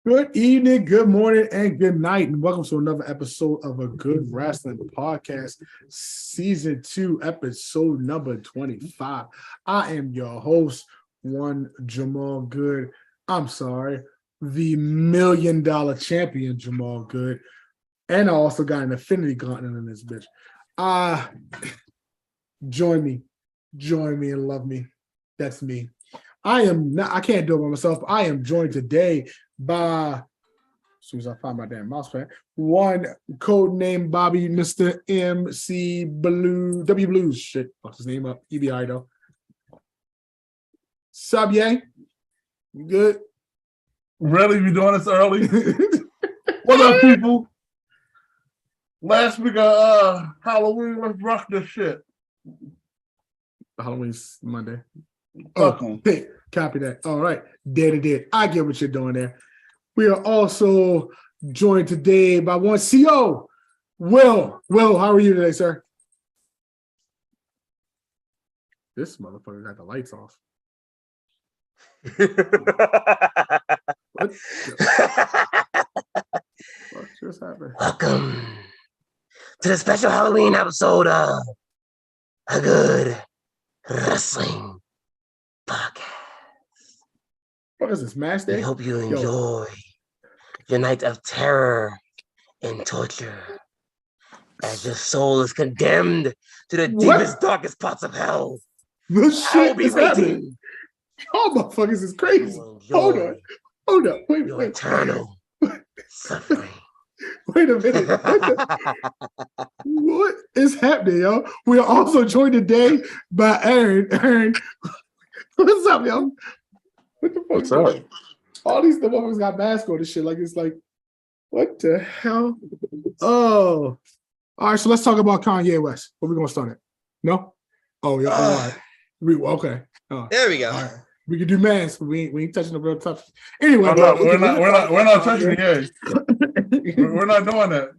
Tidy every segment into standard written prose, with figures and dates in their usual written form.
Good evening, good morning, and good night, and welcome to another episode of a Good Wrestling Podcast, Season 2, Episode number 25. I am your host, one Jamal Goode. I'm sorry, the $1 million champion, Jamal Goode. And I also got an Infinity Gauntlet in this bitch. Join me and love me. That's me. I can't do it by myself. I am joined today by, as soon as I find my damn mouse pad, one code name Bobby, Mr. MC Blue, W Blues. Shit, fuck his name up. EBI though. Sub, yay? You good? Really? We doing this early? What up, people? Last week of Halloween, let's rock this shit. Halloween's Monday. Welcome. Hey, copy that. All right. Dead. I get what you're doing there. We are also joined today by one CO, Will. Will, how are you today, sir? This motherfucker got the lights off. What just happened? Welcome to the special Halloween episode of A Good Wrestling Podcast. What is this, Mass Day? We hope you enjoy your night of terror and torture as your soul is condemned to the deepest, darkest parts of hell. This I will shit be is waiting. happening. Y'all motherfuckers is crazy. Hold on. Wait. Your eternal suffering. Wait a minute. What is happening, yo? We are also joined today by Aaron. Aaron, what's up, yo? What the fuck? What's up? All these motherfuckers got masks on and shit. Like, it's like, what the hell? Oh. All right, so let's talk about Kanye West. Where we gonna start at? No? Oh, yeah. All right. Okay. There we go. All right. We can do masks, but we ain't touching the real tough. Anyway, We're not touching the yay. We're not doing that.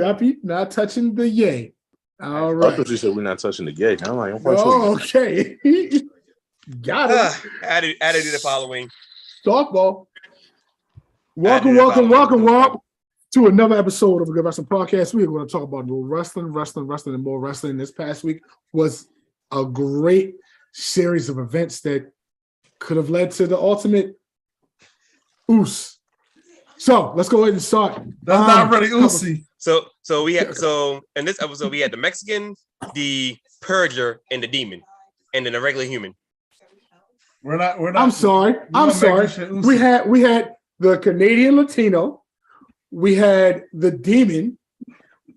Happy not touching the yay. All I right. thought you said we're not touching the gate. I'm like, I'm quite Oh, okay. Got it. Added to the following. Softball. Welcome to another episode of a Good Wrestling Podcast. We are going to talk about wrestling, and more wrestling. This past week was a great series of events that could have led to the ultimate oos. So let's go ahead and start. That's not really oozy. So in this episode we had the Mexican, the Purger, and the Demon, and then the regular human. We're not. I'm sorry. We had the Canadian Latino, we had the Demon,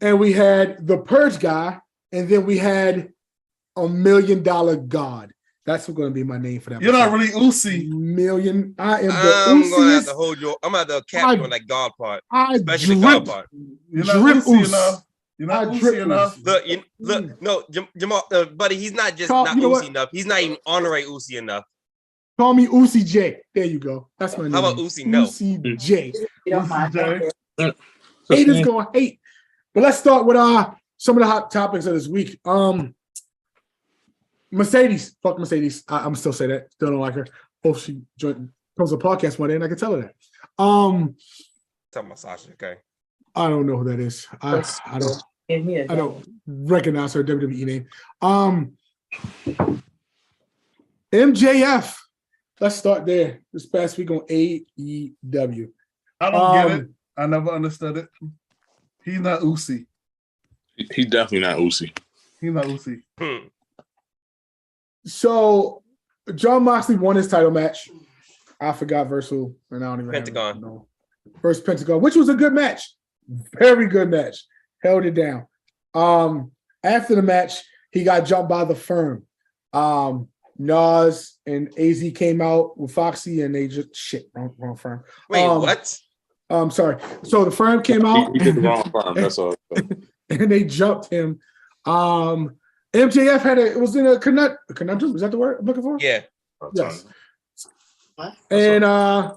and we had the Purge guy, and then we had $1 million God. That's going to be my name for that. You're not really oozy. Million. I am the I'm going to have oosiest. to hold you. I'm going to have to cap you on that God part, I especially the drip. God part. You're not Drip oozy oos. enough. You're not I oozy drip enough. Look, no, Jamal, buddy, he's not just Carl, not you know Uzi what? enough. He's not even honorary Uzi enough. Call me Uzi J. There you go. That's my name. How about Uzi? No. Uzi J. Jay. Haters gonna hate. But let's start with some of the hot topics of this week. Mercedes. Fuck Mercedes. I'm still say that. Still don't like her. Hope she comes to a podcast one day and I can tell her that. Talking about Sasha, okay. I don't know who that is. I don't recognize her WWE name. MJF. Let's start there. This past week on AEW. I don't get it. I never understood it. He's not oozy. He's definitely not oozy. He's not oozy. So John Moxley won his title match. I forgot versus who, and I don't even Pentagon. know. Versus Pentagon, which was a good match. Very good match. Held it down. After the match, he got jumped by the Firm. Nas and AZ came out with Foxy, and they just wrong Firm. Wait, what? Sorry. So the Firm came out. He did the wrong firm. That's all. And they jumped him. MJF had it was in a conundrum. Is that the word I'm looking for? Yeah. Yes. And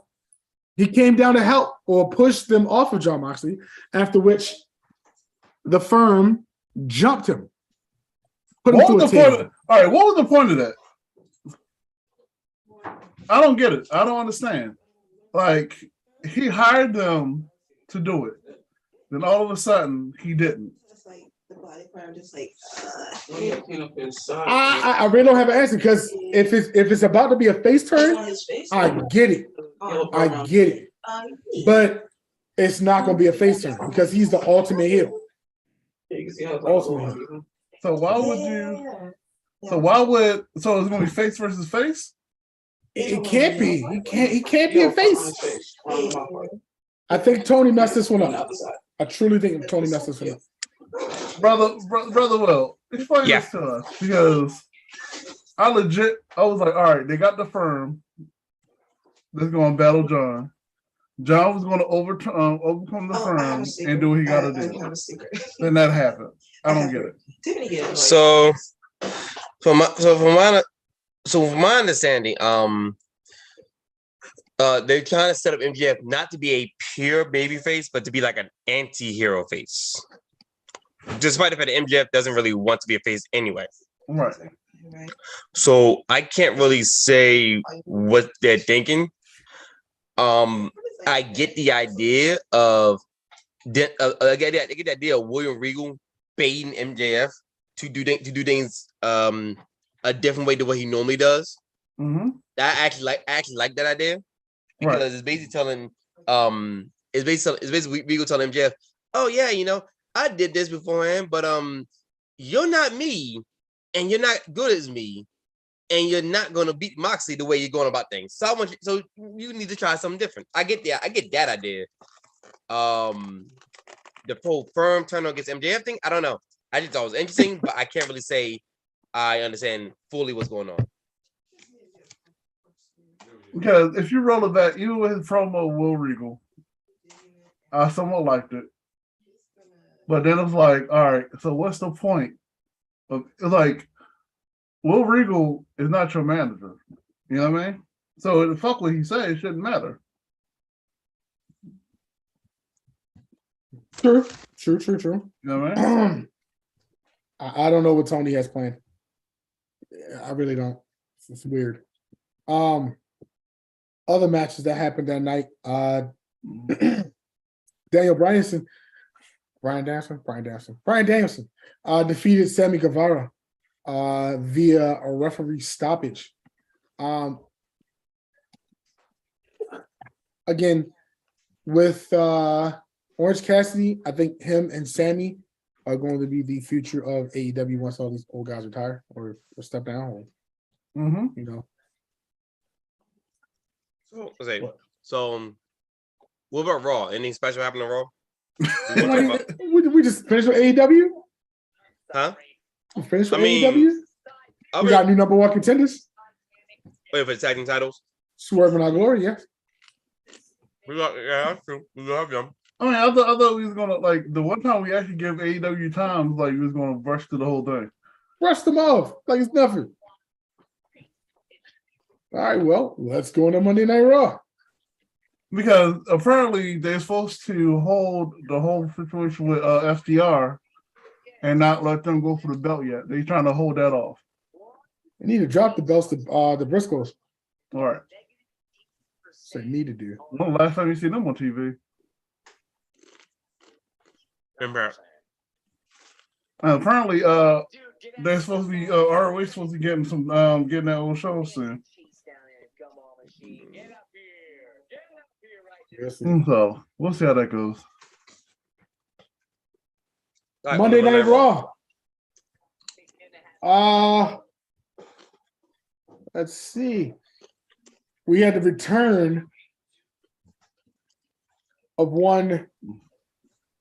he came down to help or push them off of John Moxley, after which the Firm jumped him. Put him What through was a the point? table. All right, what was the point of that? I don't get it. I don't understand. Like, he hired them to do it. Then all of a sudden, he didn't. The body part just like I really don't have an answer because if it's about to be a face turn, I get it. I get it. But it's not going to be a face turn because he's the ultimate heel. Ultimate heel. So why would you? So it's going to be face versus face? It can't be. He can't be a face. I think Tony messed this one up. I truly think Tony messed this one up. Brother Will, explain this to us because I was like, all right, they got the firm. Let's go and battle John. John was going to overcome the firm and do what he got to do. Then that happened. I don't get it. So from my understanding, they're trying to set up MJF not to be a pure babyface, but to be like an anti-hero face. Despite the fact that MJF doesn't really want to be a face anyway. Right. So I can't really say what they're thinking. I get the idea of I get the idea of William Regal baiting MJF to do things a different way than what he normally does. Mm-hmm. I actually like that idea because it's basically telling it's basically Regal telling MJF, oh yeah, I did this beforehand, but you're not me, and you're not good as me, and you're not gonna beat Moxley the way you're going about things. So you need to try something different. I get that idea. The whole firm turn against MJF thing, I don't know. I just thought it was interesting, but I can't really say I understand fully what's going on. Because if you roll it back, even with his promo Will Regal, I somewhat liked it. But then it's like, all right, so what's the point? It's like, Will Regal is not your manager. You know what I mean? So the fuck what he says, it shouldn't matter. True. You know what I mean? I don't know what Tony has planned. I really don't. It's weird. Other matches that happened that night. Daniel Brian Danielson defeated Sammy Guevara via a referee stoppage. Again, with Orange Cassidy, I think him and Sammy are going to be the future of AEW once all these old guys retire or step down. So, what about Raw? Anything special happened to Raw? We just finished with AEW? Huh? We finished with AEW? We got new number one contenders. Wait for the tag team titles? Swerve and Our Glory, yes. That's true. We have them. I mean, I thought we was gonna like the one time we actually give AEW time, like we was gonna rush through the whole thing. Rush them off like it's nothing. All right, well, let's go on Monday Night Raw. Because apparently they're supposed to hold the whole situation with FDR and not let them go for the belt yet. They're trying to hold that off. They need to drop the belts to the Briscoes. All right. So they need to do. When the last time you seen them on TV? Apparently, they're supposed to be ROH supposed to be getting some getting that old show soon. Yes, So we'll see how that goes. Right, Monday Night Raw. Let's see. We had the return of one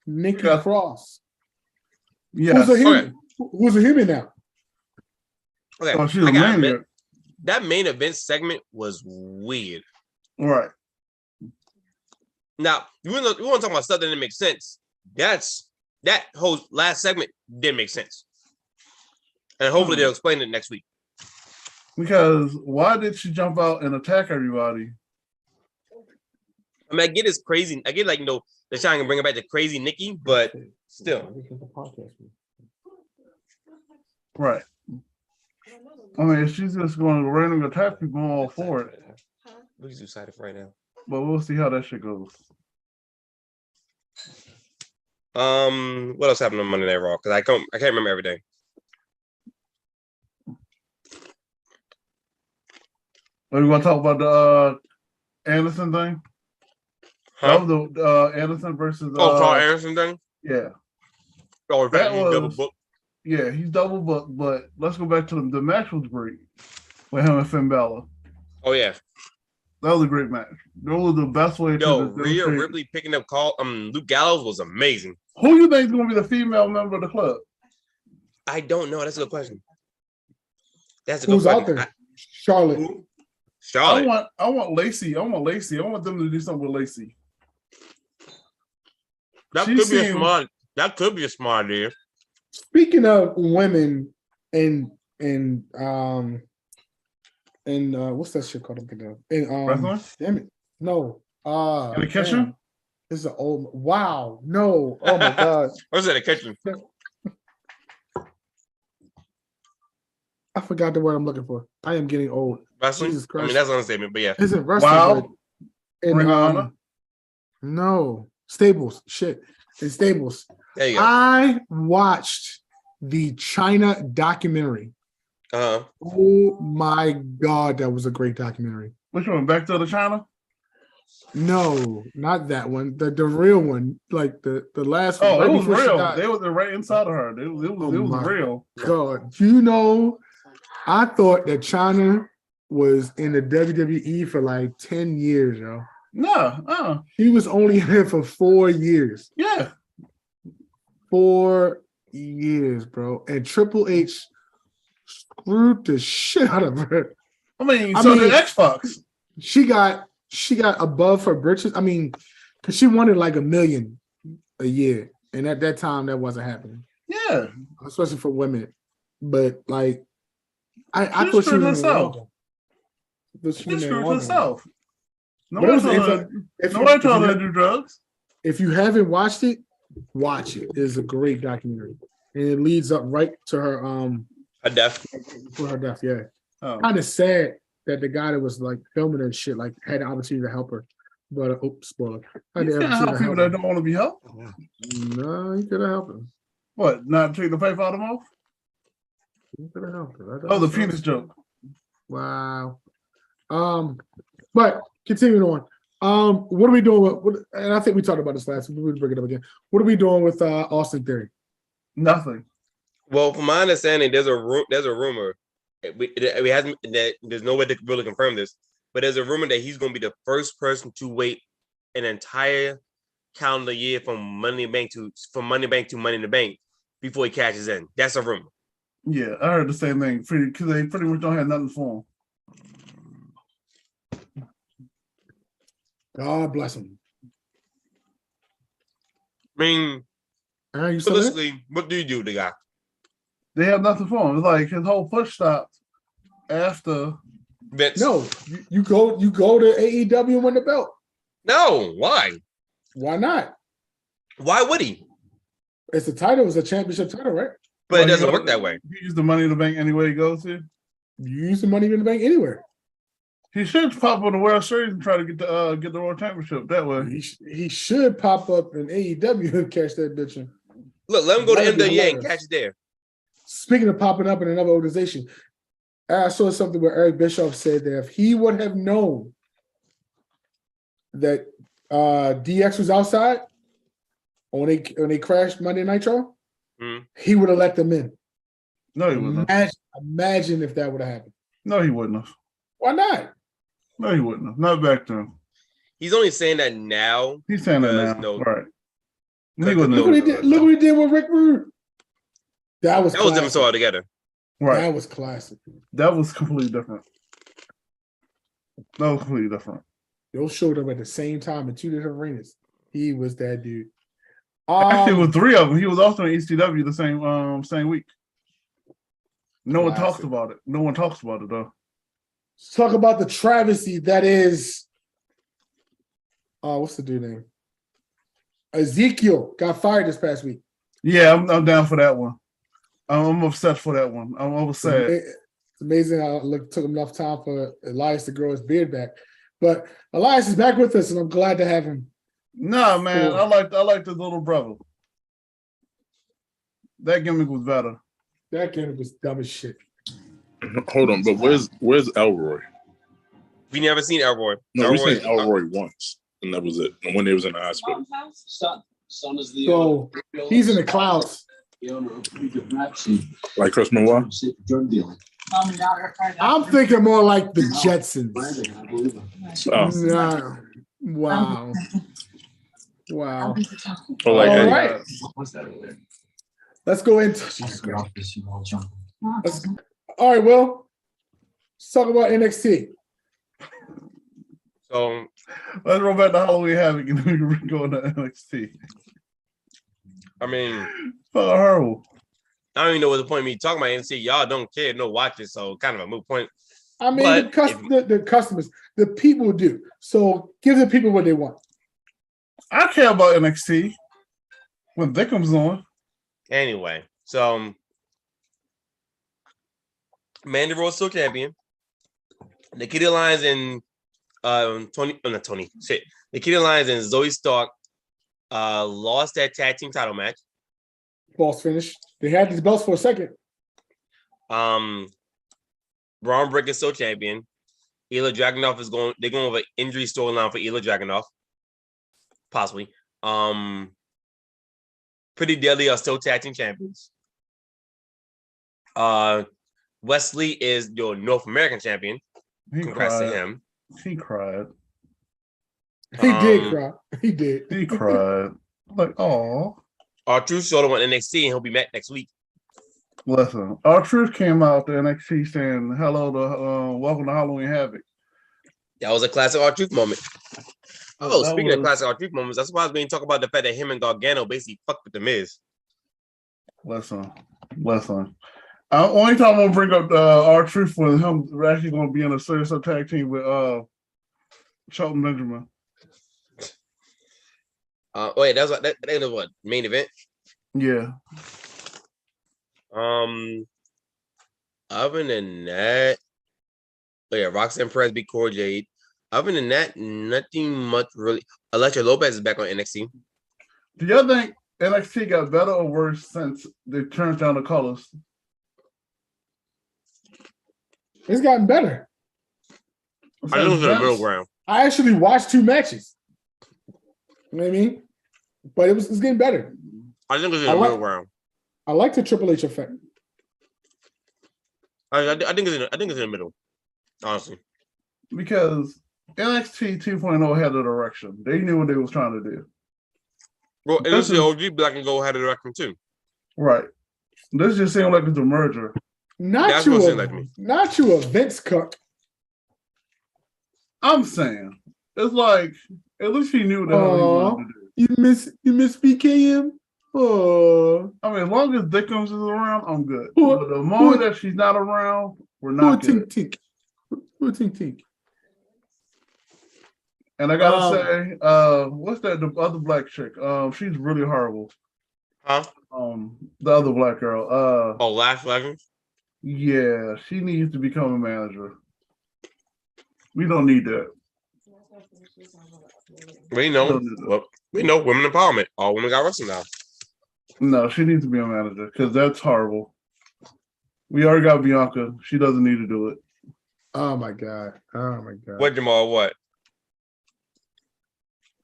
Nikki Cross. Yes. Who's a human? Who's a human now? Okay. Oh, she's a man. That main event segment was weird. All right. Now, we want to talk about stuff that didn't make sense. That whole last segment didn't make sense. And hopefully they'll explain it next week. Because why did she jump out and attack everybody? I mean, I get it's crazy. I get they're trying to bring it back to crazy Nikki, but still. Right. I mean, if she's just going to randomly attack people, I'm all for it. We're just excited right now. But we'll see how that shit goes. What else happened on Monday Night Raw? Because I can't remember everything. Are we gonna talk about the Anderson thing? Huh? That was the Anderson versus Carl Anderson thing? Yeah. Oh, That he's double booked. Yeah, he's double booked, but let's go back to the match was great with him and Finn Balor. Oh yeah. That was a great match. That was the best way to Rhea Ripley picking up Luke Gallows was amazing. Who you think is gonna be the female member of the club? I don't know. That's a good question. That's a good Who's question. out there? Charlotte. Charlotte. I want Lacey. I want them to do something with Lacey. That could be a smart idea. Speaking of women and what's that shit called? Wrestling? Damn it. No. In the kitchen? This is an old wow. No. Oh my god. What's in the kitchen? I forgot the word I'm looking for. I am getting old. Wrestling? Jesus Christ. I mean, that's an understatement, but yeah. Is it wrestling? Wow. Ring of Honor? No. Stables. Shit. In Stables. There you go. I watched the China documentary. Uh-huh. Oh my god, that was a great documentary. Which one? Back to the China? No, not that one. The real one, like the last one. Oh, right it was before she real. died. They were right inside of her. It was real. God, you know, I thought that China was in the WWE for like 10 years, yo. No, He was only in it for 4 years. yeah. 4 years, bro. And Triple H screwed the shit out of her. I mean, did X-Fox. She got above her britches. I mean, because she wanted like $1 million a year. And at that time, that wasn't happening. Yeah. Especially for women. But like, I She thought she screwed was herself. She screwed herself. Nobody told her to do drugs. If you haven't watched it, watch it. It's a great documentary. And it leads up right to her her death. For her death, yeah. Oh. Kind of sad that the guy that was like filming her and shit like had the opportunity to help her. But spoiler. You can't help people that don't want to be helped. No, he could have helped her. What? Not take the pipe out of them off? He could have helped her. Oh, the penis joke. Wow. But continuing on. What are we doing with? And I think we talked about this last week. We'll bring it up again. What are we doing with Austin Theory? Nothing. Well, from my understanding, there's a rumor. We hasn't. There's no way to really confirm this, but there's a rumor that he's going to be the first person to wait an entire calendar year from Money in the Bank to Money in the Bank before he cashes in. That's a rumor. Yeah, I heard the same thing because they pretty much don't have nothing for him. God bless him. I mean, realistically, what do you do with the guy? They have nothing for him. It's like his whole push stopped after Vince. No, you go to AEW and win the belt. No, why? Why not? Why would he? It's a title. It's a championship title, right? But it doesn't work that way. He use the Money in the Bank anywhere he goes to. You use the Money in the Bank anywhere. He should pop on the World Series and try to get the World Championship that way. He should pop up in AEW and catch that bitch. Look, let him go to MWA and catch it there. Speaking of popping up in another organization, I saw something where Eric Bischoff said that if he would have known that DX was outside when they crashed Monday Nitro, he would have let them in. No, he wouldn't have. Imagine if that would have happened. No, he wouldn't have. Why not? No, he wouldn't have. Not back then. He's only saying that now. He's saying that now. No, right. Look what he did with Rick Rude. That was them two all together. Right. That was classic. That was completely different. Those showed up at the same time in two different arenas. He was that dude. Actually, it was three of them. He was also in ECW the same week. No one talks about it. No one talks about it though. Let's talk about the travesty that is. What's the dude name? Ezekiel got fired this past week. Yeah, I'm down for that one. I'm upset for that one. I'm sad. It's amazing how it took him enough time for Elias to grow his beard back. But Elias is back with us, and I'm glad to have him. Nah, man, I like the little brother. That gimmick was better. That gimmick was dumb as shit. Hold on, but where's Elroy? We never seen Elroy. No, we seen Elroy once, and that was it. And when they was in the hospital. Son is the So he's in the clouds. Like Chris Benoit? I'm thinking more like the Jetsons. Oh. Nah. Wow. Wow. Or like All Eddie. right. Let's go into all right, well, let's talk about NXT. So let's roll back to Halloween Havoc and then we go into NXT. I mean, horrible. I don't even know what the point of me talking about NXT. Y'all don't care, no watch it, so kind of a moot point. I mean, the customers, the people do. So give the people what they want. I care about NXT when Vic comes on. Anyway, so Mandy Rose still champion. Nikita Lyons and Nikita Lyons and Zoe Stark lost that tag team title match. False finish. They had these belts for a second. Braun Breaker is still champion. Ilya Dragunov is going. They're going with an injury storyline for Ilya Dragunov, possibly. Pretty Deadly are still tag team champions. Wesley is your North American champion. Congrats to him. He cried. He did cry. He did. He cried. Like, oh. R-Truth showed up on NXT and he'll be back next week. Listen, R-Truth came out to NXT saying hello to welcome to Halloween Havoc. That was a classic R-Truth moment. Oh, speaking of classic R-Truth moments, that's why I was going to talk about the fact that him and Gargano basically fucked with the Miz. Listen. Only time I'm gonna bring up R-Truth for him, we're actually gonna be in a serious tag team with Shelton Benjamin. Wait, that was what main event? Yeah. Other than that, Roxanne Perez beat Cora Jade. Other than that, nothing much really. Elektra Lopez is back on NXT. Do y'all think NXT got better or worse since they turned down the colors? It's gotten better. I think it's in the middle ground. I actually watched 2 matches. You know what I mean? But it's getting better. I think it's in the middle ground. I like the Triple H effect. I think it's in the middle, honestly. Because NXT 2.0 had a direction. They knew what they was trying to do. Well, NXT OG Black and Gold had a direction too. Right. This just seemed like it's a merger. Not you a Vince Cook. I'm saying. It's like, at least he knew what the hell he wanted to do. You miss BKM? Oh. I mean, as long as Dickens is around, I'm good. But the moment that she's not around, we're not good. Tink. And I gotta say, what's that? The other black chick. She's really horrible. Huh? The other black girl. Lash Legends? Yeah, she needs to become a manager. We don't need that. We know women empowerment. All women got wrestling now. No, she needs to be a manager because that's horrible. We already got Bianca. She doesn't need to do it. Oh my god. What, Jamal? What?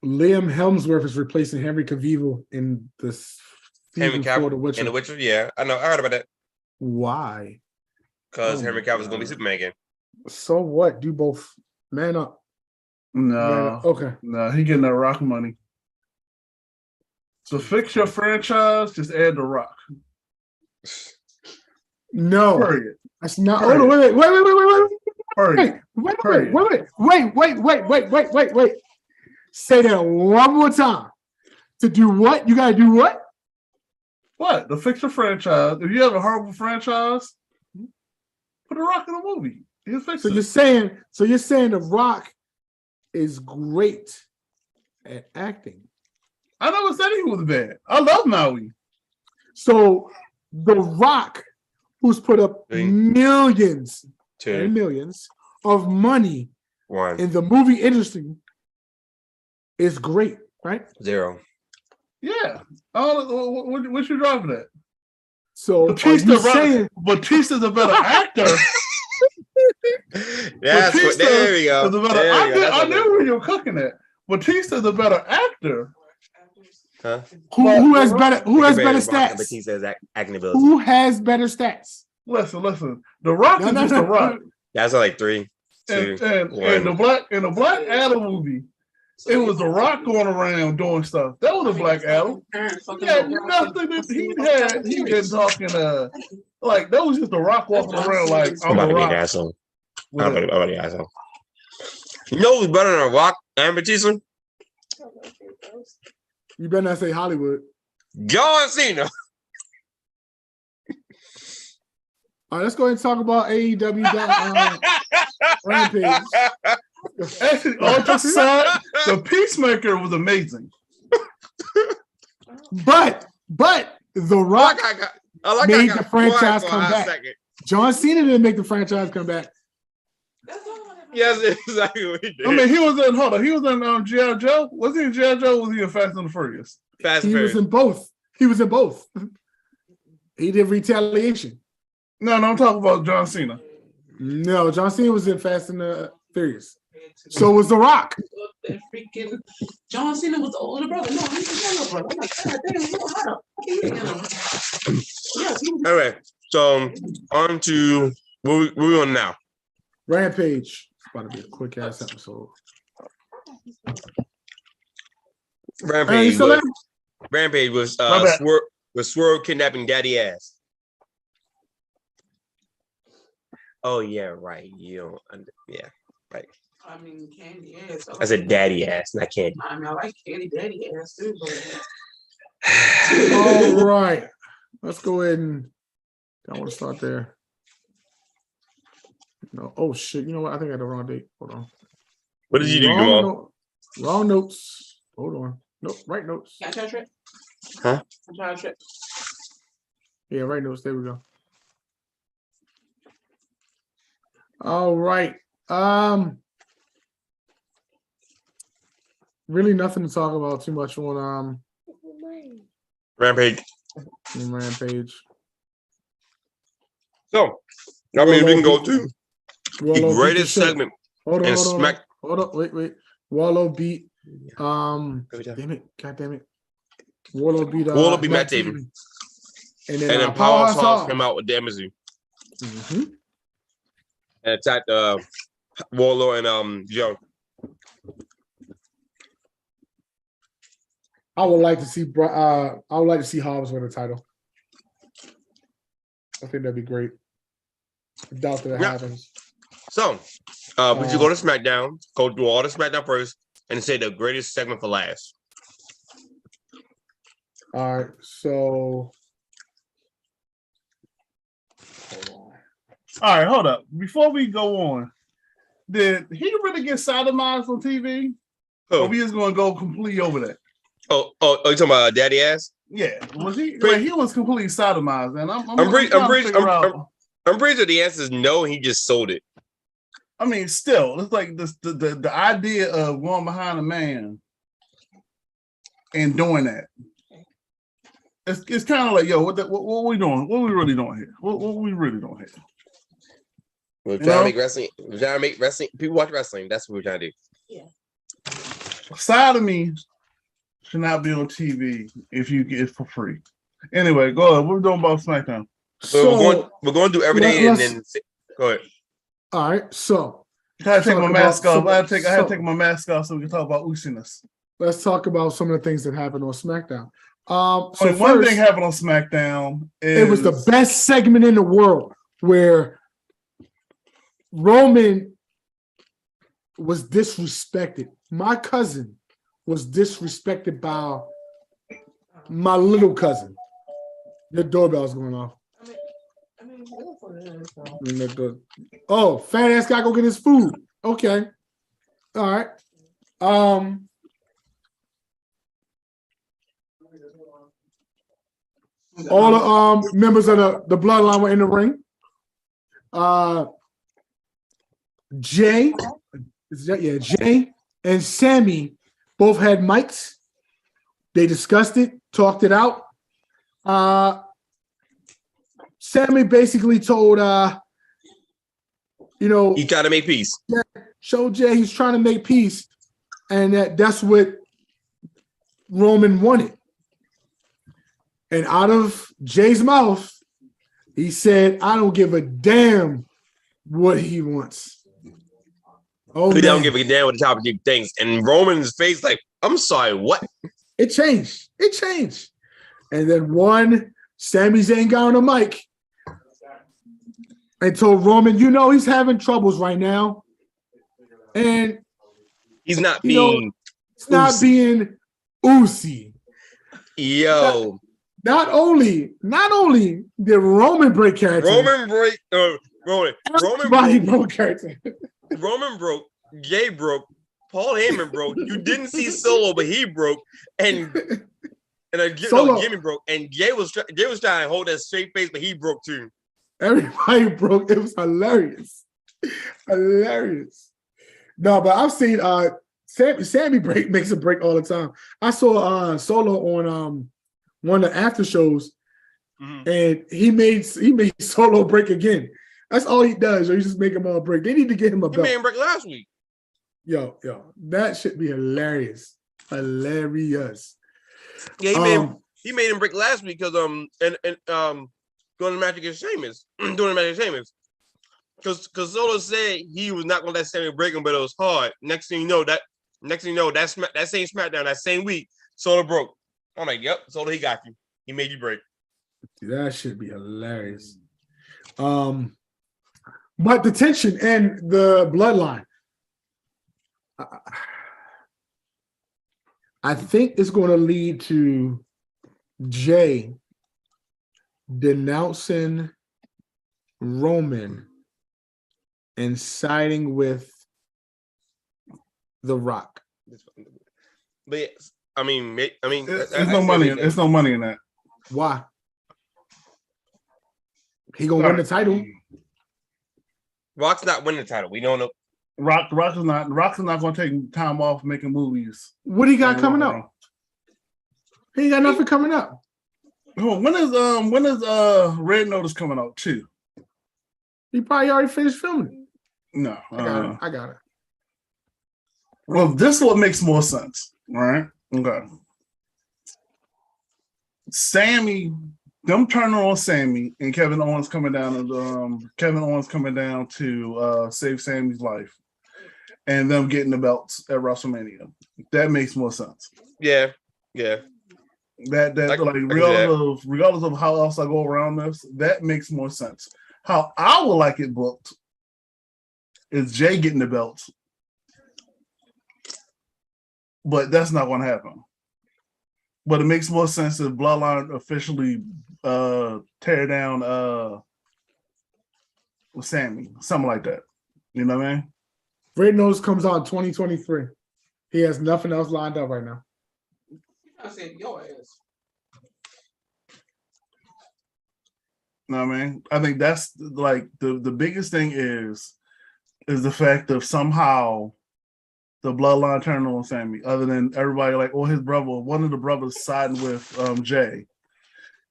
Liam Hemsworth is replacing Henry Cavill in the season 4 of The Witcher. In The Witcher, yeah. I know. I heard about that. Why? Because Henry Cavill is going to be Superman again. So what? Do both. Man up. No. Okay. No, he getting that Rock money. So fix your franchise, just add the Rock. No. Period. That's not. Period. Wait. Wait. Say that one more time. To do what? You gotta do what? What? To fix your franchise. If you have a horrible franchise, put a Rock in a movie. He'll fix it. You're saying The Rock is great at acting. I never said he was bad. I love Maui. So The Rock, who's put up millions and millions of money 1. In the movie industry, it's great, right? 0. Yeah. What you driving at? So Batista's a better actor. There we go. I knew where you were cooking at. Batista's a better actor. Huh? Who has better stats? Batista's acting ability. Who has better stats? Listen. The Rock is just The Rock. That's like 3, 2, and 1. the Black Adam movie, it was The Rock going around doing stuff. That was a Black Adam. He had nothing that he been talking like that was just The Rock walking around like I'm about The to be an Rock. asshole. I'm about to be an asshole. You know who's better than Rock and Batista? You better not say Hollywood. John Cena. All right, let's go ahead and talk about AEW Rampage. Actually, all jokes aside, the Peacemaker was amazing. But The Rock made the franchise come back. John Cena didn't make the franchise come back. Yes, exactly what he did. I mean, he was in G.I. Joe. Was he in G.I. Joe? Was he in Fast and the Furious? He was in both. He did Retaliation. No, I'm talking about John Cena. No, John Cena was in Fast and the Furious. So was The Rock. Freaking John Cena was the older brother. No, he's the younger brother. I'm like, God damn, Anyway, so on to where we on now? Rampage. It's about to be a quick ass episode. Rampage was Swerve kidnapping Daddy Ass. Oh yeah, right. Right. I mean, Candy Ass. I said Daddy Ass, not Candy. I mean, I like Candy Daddy Ass too. All right. Let's go ahead and I want to start there. No. Oh shit. You know what? I think I had the wrong date. Hold on. What did you do, Jamal? Wrong notes. Hold on. Nope. Right notes. Can I try a trick? Huh? I'm trying to trick. Yeah, right notes. There we go. All right. Really nothing to talk about too much on Rampage. Rampage. So, I mean, we can go to the greatest segment. Hold on. Wait. Wallow beat. Damn it. God damn it. Wallow beat Matt Taven. And then Powerhouse Hobbs came out with Damazu. Mm-hmm. And attacked Warlord and Joe. I would like to see Hobbs win the title. I think that'd be great. I doubt that happens. So, would you go to SmackDown, go through all the SmackDown first, and say the greatest segment for last? All right, so all right, hold up. Before we go on, did he really get sodomized on TV? Oh. Or we just going to go completely over that? Oh, you talking about Daddy Ass? Yeah, was he? Like, he was completely sodomized, and I'm pretty sure the answer is no. He just sold it. I mean, still, it's like this, the idea of going behind a man and doing that. It's kind of like, yo, what we doing? What we really doing here? What we really doing here? We're trying to make wrestling. We're trying to make wrestling. People watch wrestling. That's what we're trying to do. Yeah. Sodomy should not be on TV if you get it for free. Anyway, go ahead. What we doing about SmackDown? So we're going to do every day and then go ahead. All right, so I had to take my mask off. I had to take my mask off so we can talk about Usiness. Let's talk about some of the things that happened on SmackDown. One thing happened on SmackDown is it was the best segment in the world where Roman was disrespected. My cousin was disrespected by my little cousin. The doorbell's going off. Oh, fat ass guy go get his food. Okay. All right. All the members of the bloodline were in the ring. Jay Jay and Sammy both had mics. They discussed it, talked it out. Sammy basically told, he got to make peace. Showed Jay he's trying to make peace, and that's what Roman wanted. And out of Jay's mouth, he said, "I don't give a damn what he wants." Oh, he don't give a damn what the topic thinks. And Roman's face, like, I'm sorry, what? It changed. And then Sami Zayn got on the mic and told Roman, he's having troubles right now. And he's not being Uzi. Yo. Not only did Roman break character. Roman broke character. Roman broke, Jay broke, Paul Heyman broke. You didn't see Solo, but he broke, and Jimmy broke, and Jay was trying to hold that straight face, but he broke too. Everybody broke. It was hilarious. No, but I've seen Sammy makes a break all the time. I saw Solo on one of the after shows, and he made Solo break again. That's all he does. Or he just make him all break. They need to get him a belt. He made him break last week. Yo, that should be hilarious. Hilarious. Yeah, he made him break last week because going to match against Sheamus. Doing the match against Sheamus. Because Solo said he was not gonna let Sammy break him, but it was hard. Next thing you know, that same SmackDown, that same week, Solo broke. I'm like, yep, Solo, he got you. He made you break. That should be hilarious. But the tension and the bloodline, I think it's going to lead to Jay denouncing Roman and siding with The Rock. But I mean, there's no money. There's no money in that. Why? He gonna win the title. Rock's not winning the title. We don't know. Rock's not going to take time off making movies. What he got coming up? He ain't got nothing coming up. When is Red Notice coming out too? He probably already finished filming. No, I got it. Well, this is what makes more sense, right? Okay. Sammy, them turning on Sammy and Kevin Owens coming down to save Sammy's life, and them getting the belts at WrestleMania. That makes more sense. Yeah. That regardless of how else I go around this, that makes more sense. How I would like it booked is Jay getting the belts, but that's not going to happen. But it makes more sense if Bloodline officially tear down Sammy, something like that. You know what I mean? Red Nose comes out in 2023. He has nothing else lined up right now. I said your ass. Know what I mean? I think that's like the biggest thing is the fact of somehow the bloodline turned on Sammy, other than everybody like, or his brother, one of the brothers siding with Jay.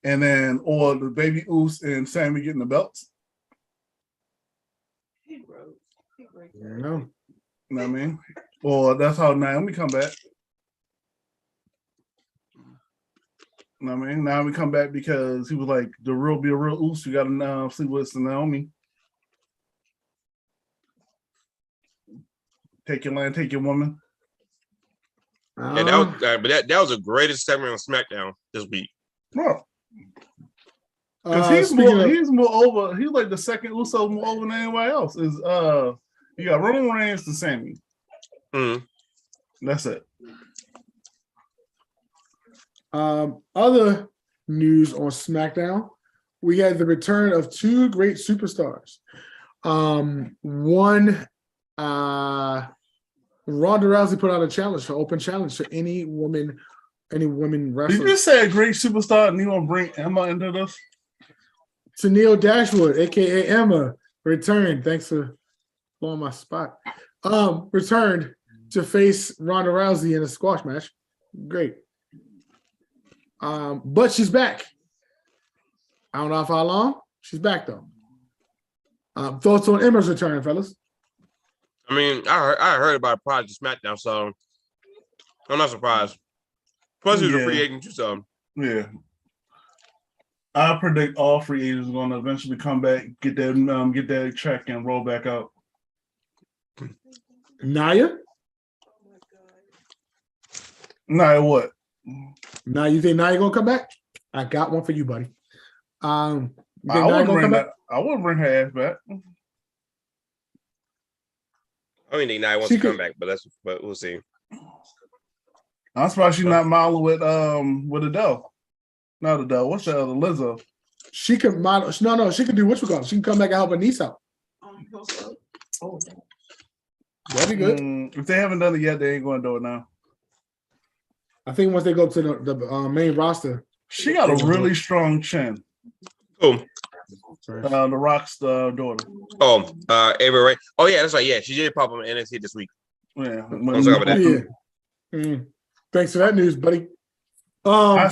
And then, or the baby Oos and Sammy getting the belts. No. You know what I mean? Or that's how Naomi come back. You know what I mean? Naomi come back because he was like, be a real Oos, you gotta sleep with Naomi. Take your land, take your woman. Yeah, that was the greatest segment on SmackDown this week. Bro. Because he's more over. He's like the second Uso more over than anybody else. You got Roman Reigns and Sammy. That's it. Other news on SmackDown, we had the return of two great superstars. One, Ronda Rousey put out an open challenge for any women wrestler. Did you say a great superstar and you want to bring Emma into this? Tennille Dashwood, aka Emma, returned. Thanks for blowing my spot. returned to face Ronda Rousey in a squash match. Great. But she's back. I don't know for how long. She's back though. Thoughts on Emma's return, fellas? I mean, I heard about it prior to SmackDown, so I'm not surprised. Plus, he's a free agent too, so yeah. I predict all free agents are going to eventually come back, get that check, and roll back out. Naya? Naya what? Now you think Naya gonna come back? I got one for you, buddy. I wouldn't bring her ass back. I don't think Nia wants to come back, but we'll see. I'm surprised she's not modeling with Adele. Not Adele. What's the other Lizzo? She can model. No, she can do what you call it. She can come back and help her niece out. Oh, That'd be good. If they haven't done it yet, they ain't going to do it now. I think once they go to the main roster, she got a really strong chin. Who? The Rock's daughter. Oh, Ava Ray. Oh yeah, that's right. Yeah, she did pop up in NXT this week. Yeah. Thanks for that news, buddy. I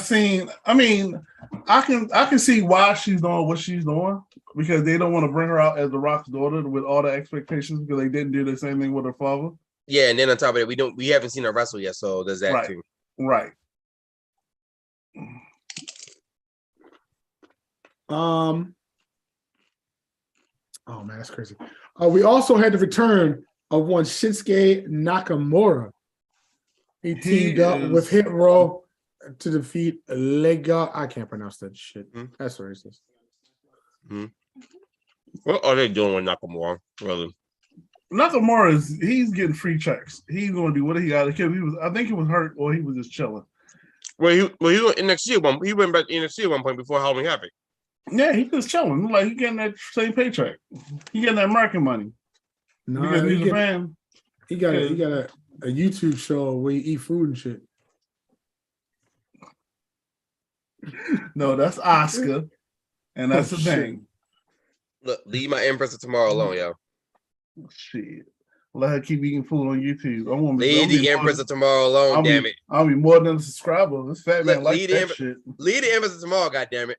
can see why she's doing what she's doing because they don't want to bring her out as the Rock's daughter with all the expectations because they didn't do the same thing with her father. Yeah, and then on top of it, we haven't seen her wrestle yet, so there's that too. Right. Oh man, that's crazy. We also had the return of one Shinsuke Nakamura. He teamed up with Hit Row to defeat Lega. I can't pronounce that shit. That's racist. What are they doing with Nakamura, really? Nakamura he's getting free checks. He's going to do what he got. I think he was hurt or he was just chilling. Well, he was in NXT he went back to NXT at one point before Halloween Havoc. Yeah, he just chilling. Like he getting that same paycheck. He getting that market money. No, because he's a fan. He got a YouTube show where you eat food and shit. No, that's Oscar, and that's the thing. Look, leave my Empress of Tomorrow alone, yo. Shit. Let her keep eating food on YouTube. Leave the Empress of Tomorrow alone, damn it. I'll be more than a subscriber. This fat man likes that shit. Leave the Empress of Tomorrow, goddamn it.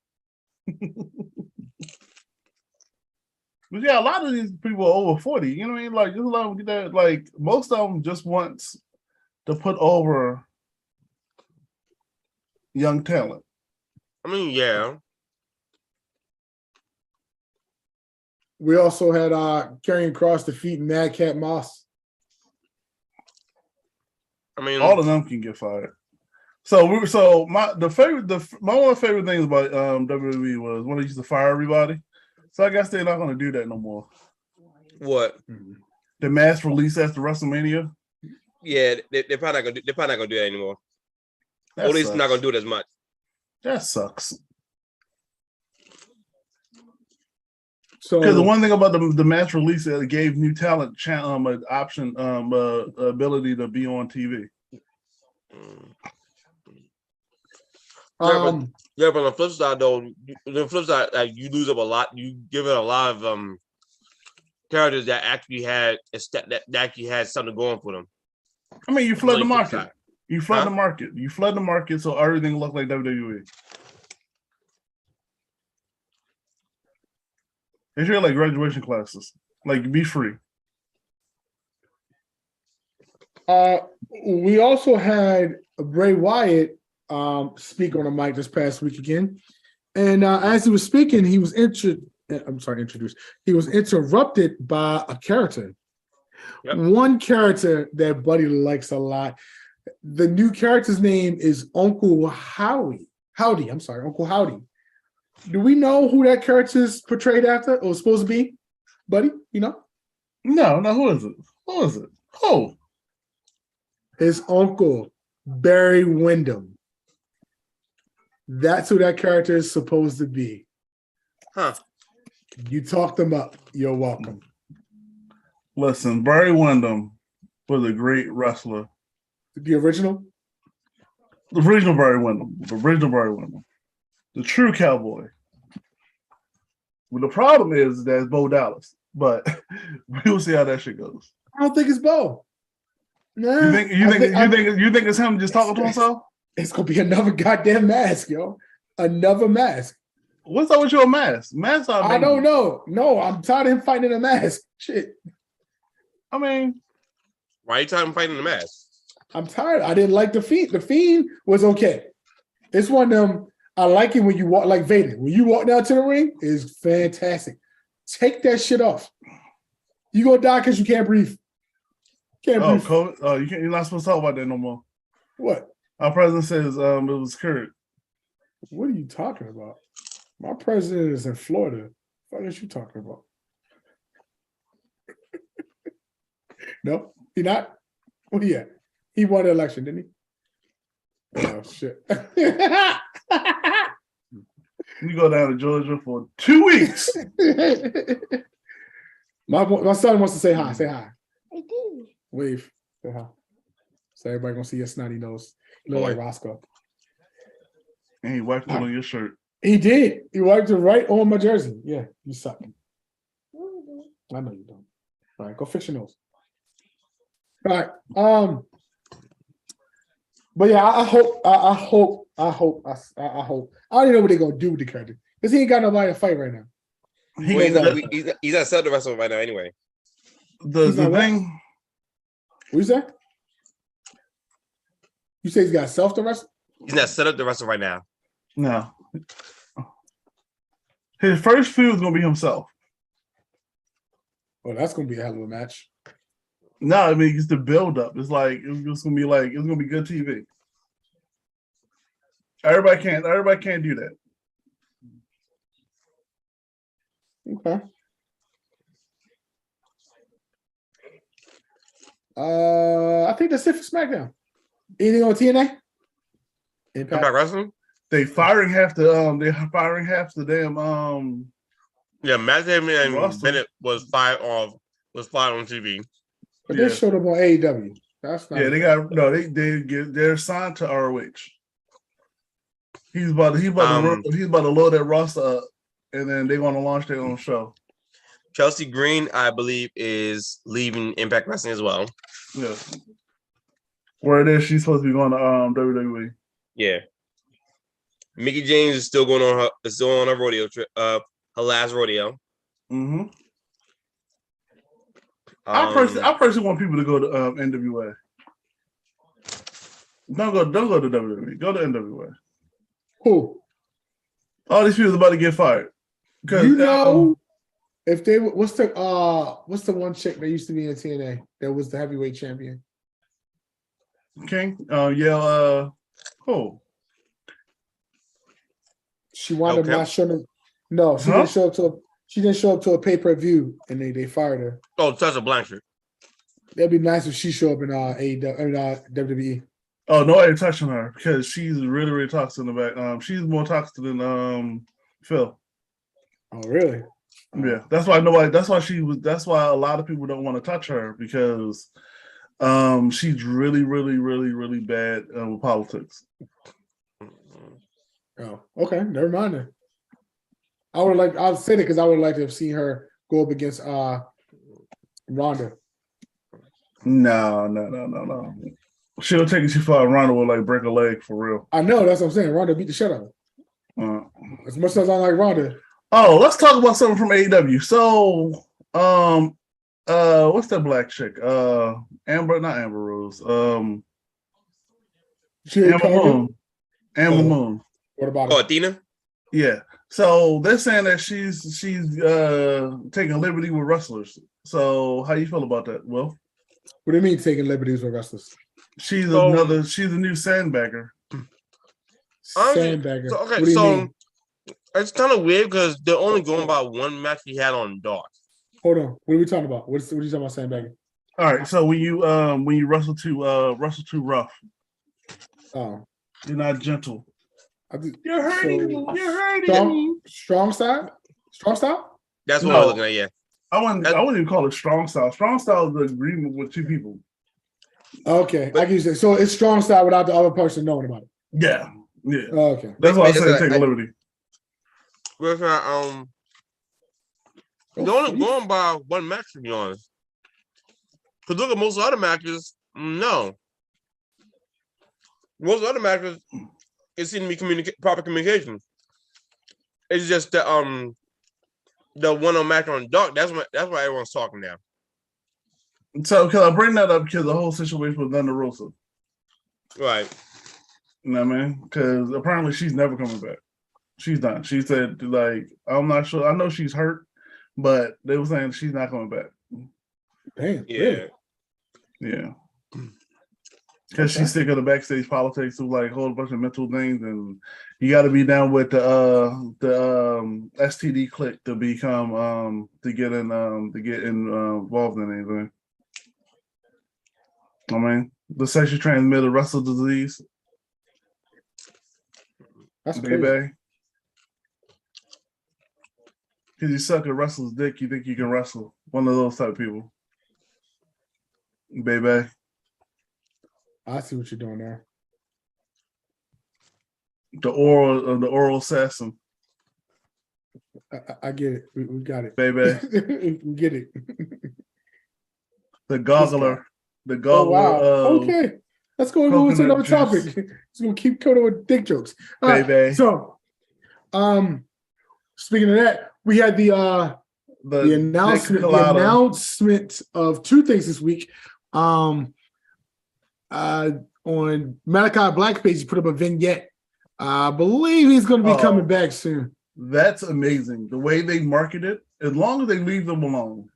But yeah, a lot of these people are over 40. You know what I mean? Like, just a lot of them get that. Like, most of them just want to put over young talent. I mean, yeah. We also had Karrion Kross defeating Madcap Moss. I mean, all of them can get fired. So one of my favorite things about WWE was when they used to fire everybody. So I guess they're not going to do that no more. What? The mass release after WrestleMania. Yeah, they're probably not gonna do that anymore. Or at least not gonna do it as much. That sucks. So because the one thing about the match release is it gave new talent an option, ability to be on TV. But on the flip side, though, you lose up a lot. You give it a lot of characters that actually had something going for them. I mean, you flood the market. You flood the market. You flood the market, so everything looked like WWE. It's really like graduation classes. Like, be free. We also had Bray Wyatt speak on a mic this past week again. And as he was speaking, he was introduced. He was interrupted by a character. Yep. One character that Buddy likes a lot. The new character's name is Uncle Howdy. Uncle Howdy. Do we know who that character is portrayed after or supposed to be? Buddy, you know? No, who is it? Who? His uncle, Barry Windham. That's who that character is supposed to be. Huh. You talked him up. You're welcome. Listen, Barry Windham was a great wrestler. The original? The original Barry Windham. The true cowboy. Well, the problem is that it's Bo Dallas, but we'll see how that shit goes. I don't think it's Bo. Nah, You think it's him just talking to himself? It's gonna be another goddamn mask, yo. Another mask. What's up with your mask? Masks are I don't know. No, I'm tired of him fighting in a mask. Shit. I mean, why are you talking fighting the mask? I'm tired. I didn't like the Fiend. The Fiend was okay. It's one of them. I like it when you walk like Vader. When you walk down to the ring, it's fantastic. Take that shit off. You gonna die because you can't breathe. Can't breathe. COVID, you're not supposed to talk about that no more. What? Our president says it was Kurt. What are you talking about? My president is in Florida. What are you talking about? No, he not. What he at? He won the election, didn't he? Oh shit. You go down to Georgia for 2 weeks. My son wants to say hi. Say hi. I do. Wave. Say hi. So everybody gonna see your snotty nose. You look like Roscoe. And he wiped it on your shirt. He did. He wiped it right on my jersey. Yeah, you suck. I know you don't. All right, go fix your nose. All right. But yeah, I hope. I don't even know what they're gonna do with the character because he ain't got nobody to fight right now. He's not set the wrestler right now anyway. The thing. What you say? You say he's got self to wrestle? He's not set up the wrestle right now. No. His first feud is gonna be himself. Well, that's gonna be a hell of a match. No, I mean it's the build up. It's gonna be good TV. Everybody can't do that. Okay. I think that's it for SmackDown. Anything on TNA? Impact Wrestling? They're firing half the damn Yeah, Matt Damon and Bennett was fired on TV. But they showed up on AEW. That's not they're signed to ROH. He's about to load that roster up, and then they're gonna launch their own show. Chelsea Green, I believe, is leaving Impact Wrestling as well. Yeah. Where it is, she's supposed to be going to WWE. Yeah. Mickey James is still on her rodeo trip, her last rodeo. Mm-hmm. I personally want people to go to NWA. Don't go to WWE. Go to NWA. Who? All these people are about to get fired. If they what's the one chick that used to be in TNA that was the heavyweight champion? King? Who? She wound up not showing up. No, she didn't show up to a pay-per-view and they fired her. Oh, Tasha Blanchard. That'd be nice if she show up in WWE. Oh, nobody touching her because she's really, really toxic in the back. She's more toxic than Phil. Oh, really? Yeah, that's why a lot of people don't want to touch her because she's really, really, really, really bad with politics. Oh, okay. Never mind then. I'll say it because I would like to have seen her go up against Ronda. No. She'll take it too far. Ronda will break a leg for real. I know, that's what I'm saying. Ronda beat the shit out of her. As much as I like Ronda. Oh, let's talk about something from AEW. So, what's that black chick? Not Amber Rose. Amber Moon. Amber Moon. What about her? Athena? Yeah. So they're saying that she's taking liberty with wrestlers. So how you feel about that, Will? What do you mean taking liberties with wrestlers? She's a new sandbagger. Sandbagger. Okay, what do you mean? It's kind of weird because they're only going by one match he had on Dark. Hold on. What are we talking about? What are you talking about sandbagging? All right. So when you wrestle too rough, oh, you're not gentle. You're hurting me. You're hurting me. Strong style? Strong style? That's what I'm looking at, yeah. I wouldn't even call it strong style. Strong style is the agreement with two people. Okay. I can say so it's strong style without the other person knowing about it. Yeah. Yeah. Okay. That's why I said take a liberty. They're only going by one match, to be honest. Because look at most other matches, no. Most other matches, it seemed to be proper communication. It's just the one-on match on Dark. That's why everyone's talking now. So, can I bring that up because the whole situation with Thunder Rosa? Right. You know what I mean? Because apparently she's never coming back. She's done. She said, like, I'm not sure. I know she's hurt, but they were saying she's not coming back. Damn. Yeah. Really? Yeah. Because she's sick of the backstage politics of like a whole bunch of mental things, and you got to be down with the STD clique to become to get involved in anything. I mean, the sexually transmitted wrestle disease. That's baby. crazy. Because you suck a wrestler's dick, you think you can wrestle. One of those type of people. Baby. I see what you're doing there. The oral assassin. I get it. We got it. Baby. We get it. The goggler. The goggler. Oh, wow. Okay. Let's go to another topic. It's going to keep going with dick jokes. All right. Baby. So, speaking of that, we had the announcement of two things this week. On Malachi Black's page, he put up a vignette. I believe he's going to be coming back soon. That's amazing. The way they market it, as long as they leave them alone,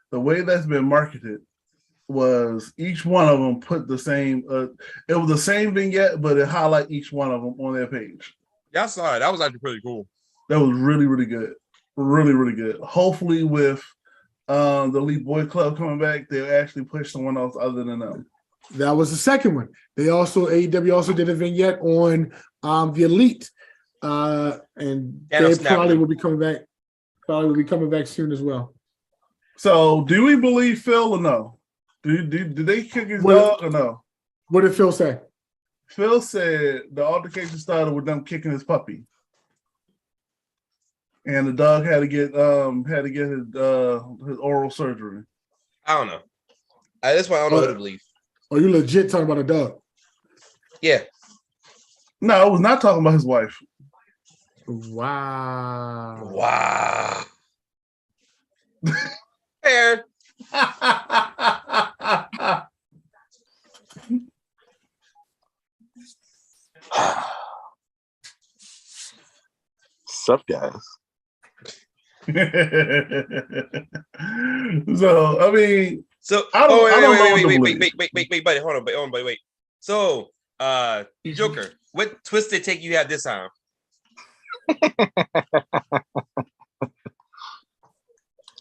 the way that's been marketed was each one of them put the same. It was the same vignette, but it highlight each one of them on their page. Yeah, I saw it. That was actually pretty cool. That was really, really good. Really, really good. Hopefully, with the Elite Boy Club coming back, they'll actually push someone else other than them. That was the second one. AEW also did a vignette on the Elite, and they probably will be coming back. Probably will be coming back soon as well. So, do we believe Phil or no? Did they kick his dog or no? What did Phil say? Phil said the altercation started with them kicking his puppy, and the dog had to get his oral surgery. I don't know. That's why I don't know what to believe. Are you legit talking about a dog? Yeah. No, I was not talking about his wife. Wow. Aaron. Sup, guys? So, I mean, wait, buddy, hold on, buddy, wait. So, Joker, what twisted take you had this time?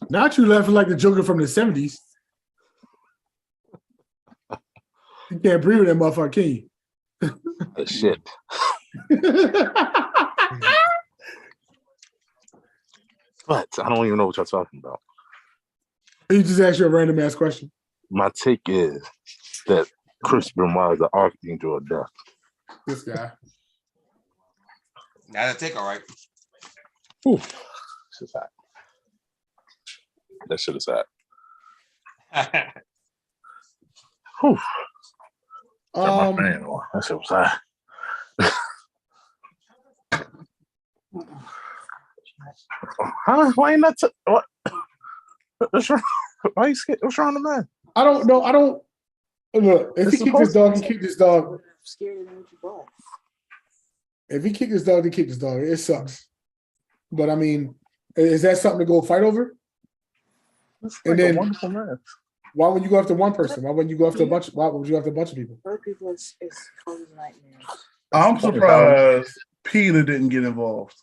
Not you laughing like the Joker from the 70s. You can't breathe with that motherfucker, can you? Shit. But I don't even know what y'all talking about. You just asked you a random ass question. My take is that Chris Benoit is the archangel of death. This guy. That's a take, all right. Ooh. Shit's hot. That shit is hot. Whew. My fan on. That shit was hot. Why you not? What? What's wrong? Why you scared? What's wrong with man? I don't know. Look. If he kicked his dog, he kicked his dog. If he kicked his dog, he kicked his dog. It sucks. But I mean, is that something to go fight over? And then, wonderful match. Why would you go after one person? Why wouldn't you go after a bunch? Why would you go after a bunch of people? People is causing nightmares. I'm surprised Peter didn't get involved.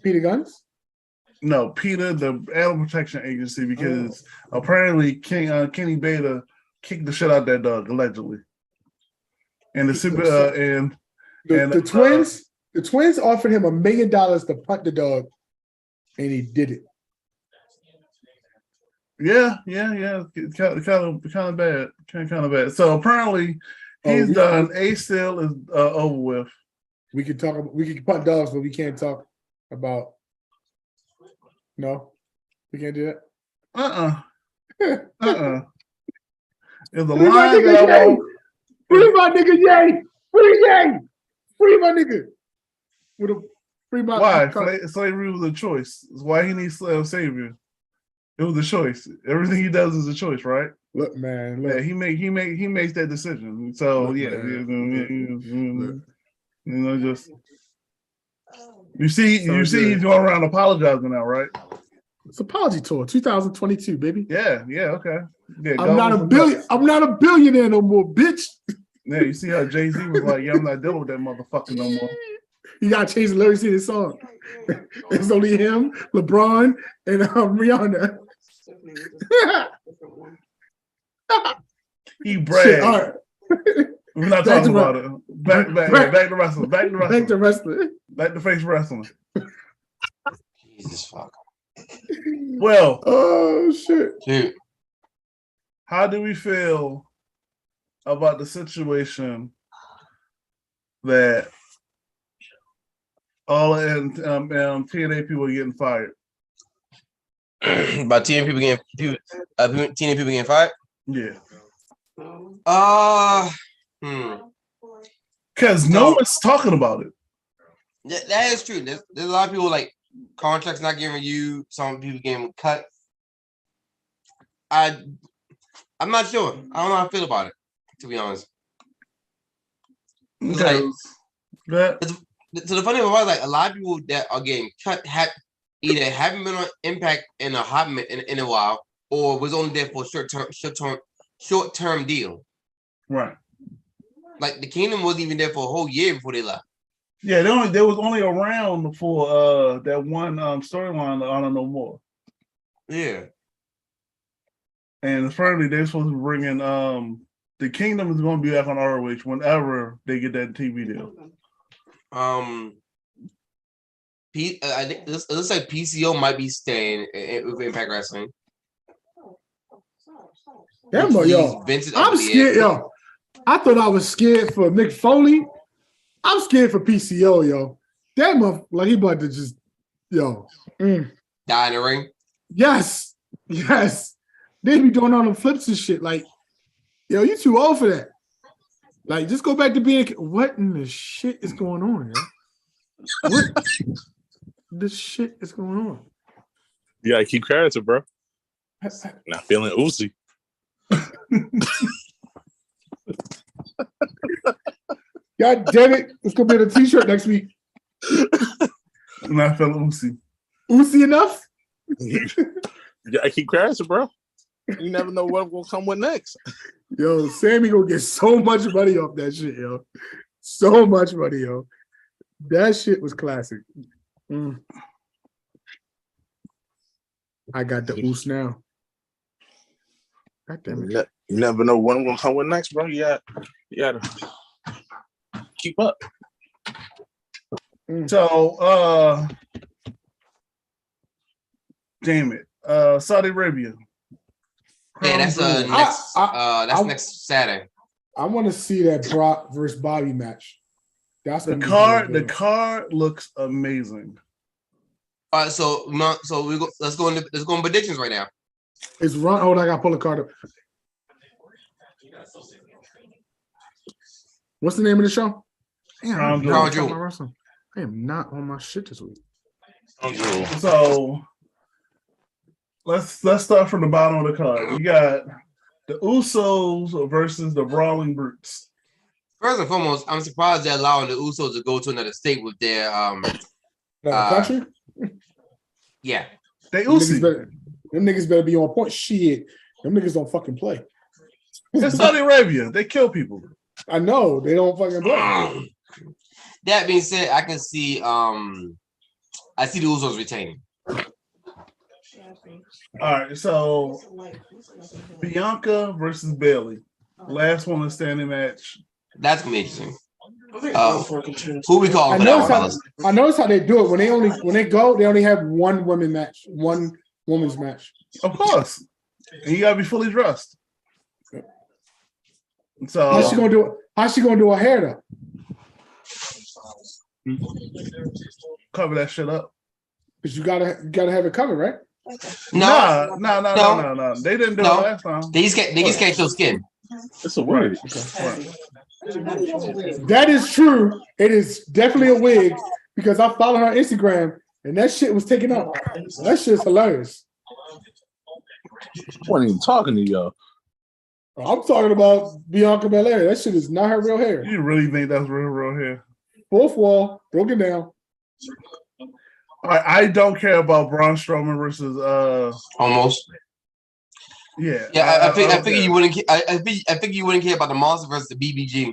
Peter Guns? No, Peter, the Animal Protection Agency, because apparently Kenny Beta kicked the shit out of that dog allegedly. And the twins, the twins offered him $1 million to punt the dog, and he did it. Yeah. Kind of bad. So apparently he's done. A-Still is over with. We can punt dogs, but we can't talk about. No, we can't do that. If the line that I want, free my nigga Yay, free Yay, free my nigga. Free my why slavery was a choice. That's why he needs savior. It was a choice. Everything he does is a choice, right? Look, man. Look. Yeah, he makes that decision. So look, just you see he's going around apologizing now, right? It's apology tour, 2022, baby. Yeah, okay. Yeah, I'm not a billionaire no more, bitch. Yeah, you see how Jay-Z was like, yeah, I'm not dealing with that motherfucker no more. You gotta change the lyrics to this song. It's only him, LeBron, and Rihanna. He bragged. All right. We're not talking about it. Back to wrestling. Back to face wrestling. Jesus fuck. Well, oh shit. Dude. How do we feel about the situation that all TNA people are getting fired? About TNA people getting fired? Yeah. Because no one's talking about it. That is true. There's a lot of people like contracts not getting renewed. Some people getting cut. I'm not sure. I don't know how I feel about it, to be honest. Okay. So the funny thing about like a lot of people that are getting cut either haven't been on Impact in a hot minute in a while, or was only there for a short term deal. Right. Like the Kingdom wasn't even there for a whole year before they left. Yeah, they was only around for that one storyline on No More. Yeah. And apparently they're supposed to bring in the Kingdom is going to be back on ROH whenever they get that TV deal. I think it looks like PCO might be staying with Impact Wrestling. Yeah, but yo, I'm scared, yo. I thought I was scared for Mick Foley. I'm scared for PCO, yo. That motherfucker, like he about to just, yo. Die in the ring? Yes. They be doing all them flips and shit. Like, yo, you too old for that. Like, just go back to being, what in the shit is going on, yo? What the shit is going on? You gotta keep character, bro. Not feeling oozy. God damn it. It's gonna be on a t-shirt next week. Not feeling oozy. Oozy enough? You gotta keep character, bro. You never know what will come with next. Yo, Sammy gonna get so much money off that shit, yo. So much money, yo. That shit was classic. I got the ooze now. God damn it. You never know what I'm gonna come with next, bro. You gotta keep up. So damn it. Saudi Arabia. Yeah, that's next Saturday. I want to see that Brock versus Bobby match. That's the card. The card looks amazing. All right, so we go. Let's go in predictions right now. It's run. Oh, I got to pull a card up. What's the name of the show? Crown Jewel. I am not on my shit this week. So let's start from the bottom of the card. You got the Usos versus the Brawling Brutes. First and foremost, I'm surprised they're allowing the Usos to go to another state with their country. Yeah, they Usos. Them niggas better be on point. Shit, them niggas don't fucking play. It's Saudi Arabia. They kill people. I know they don't fucking play. That being said, I can see I see the Usos retaining. All right, so Bianca versus Bailey, last one in standing match. That's gonna be interesting. Who we call? I notice how they do it when they go. They only have one women's match. Of course, and you gotta be fully dressed. So how's she gonna do her hair though? Cover that shit up. Because you gotta have it covered, right? No. No. They didn't do it last time. They just can't show skin. It's a wig. That is true. It is definitely a wig because I follow her on Instagram and that shit was taken up. That shit's hilarious. I wasn't even talking to y'all. I'm talking about Bianca Belair. That shit is not her real hair. You really think that's real hair? Fourth wall, broken down. I don't care about Braun Strowman versus almost. Yeah. I figure you wouldn't. I think you wouldn't care about the Monster versus the BBG.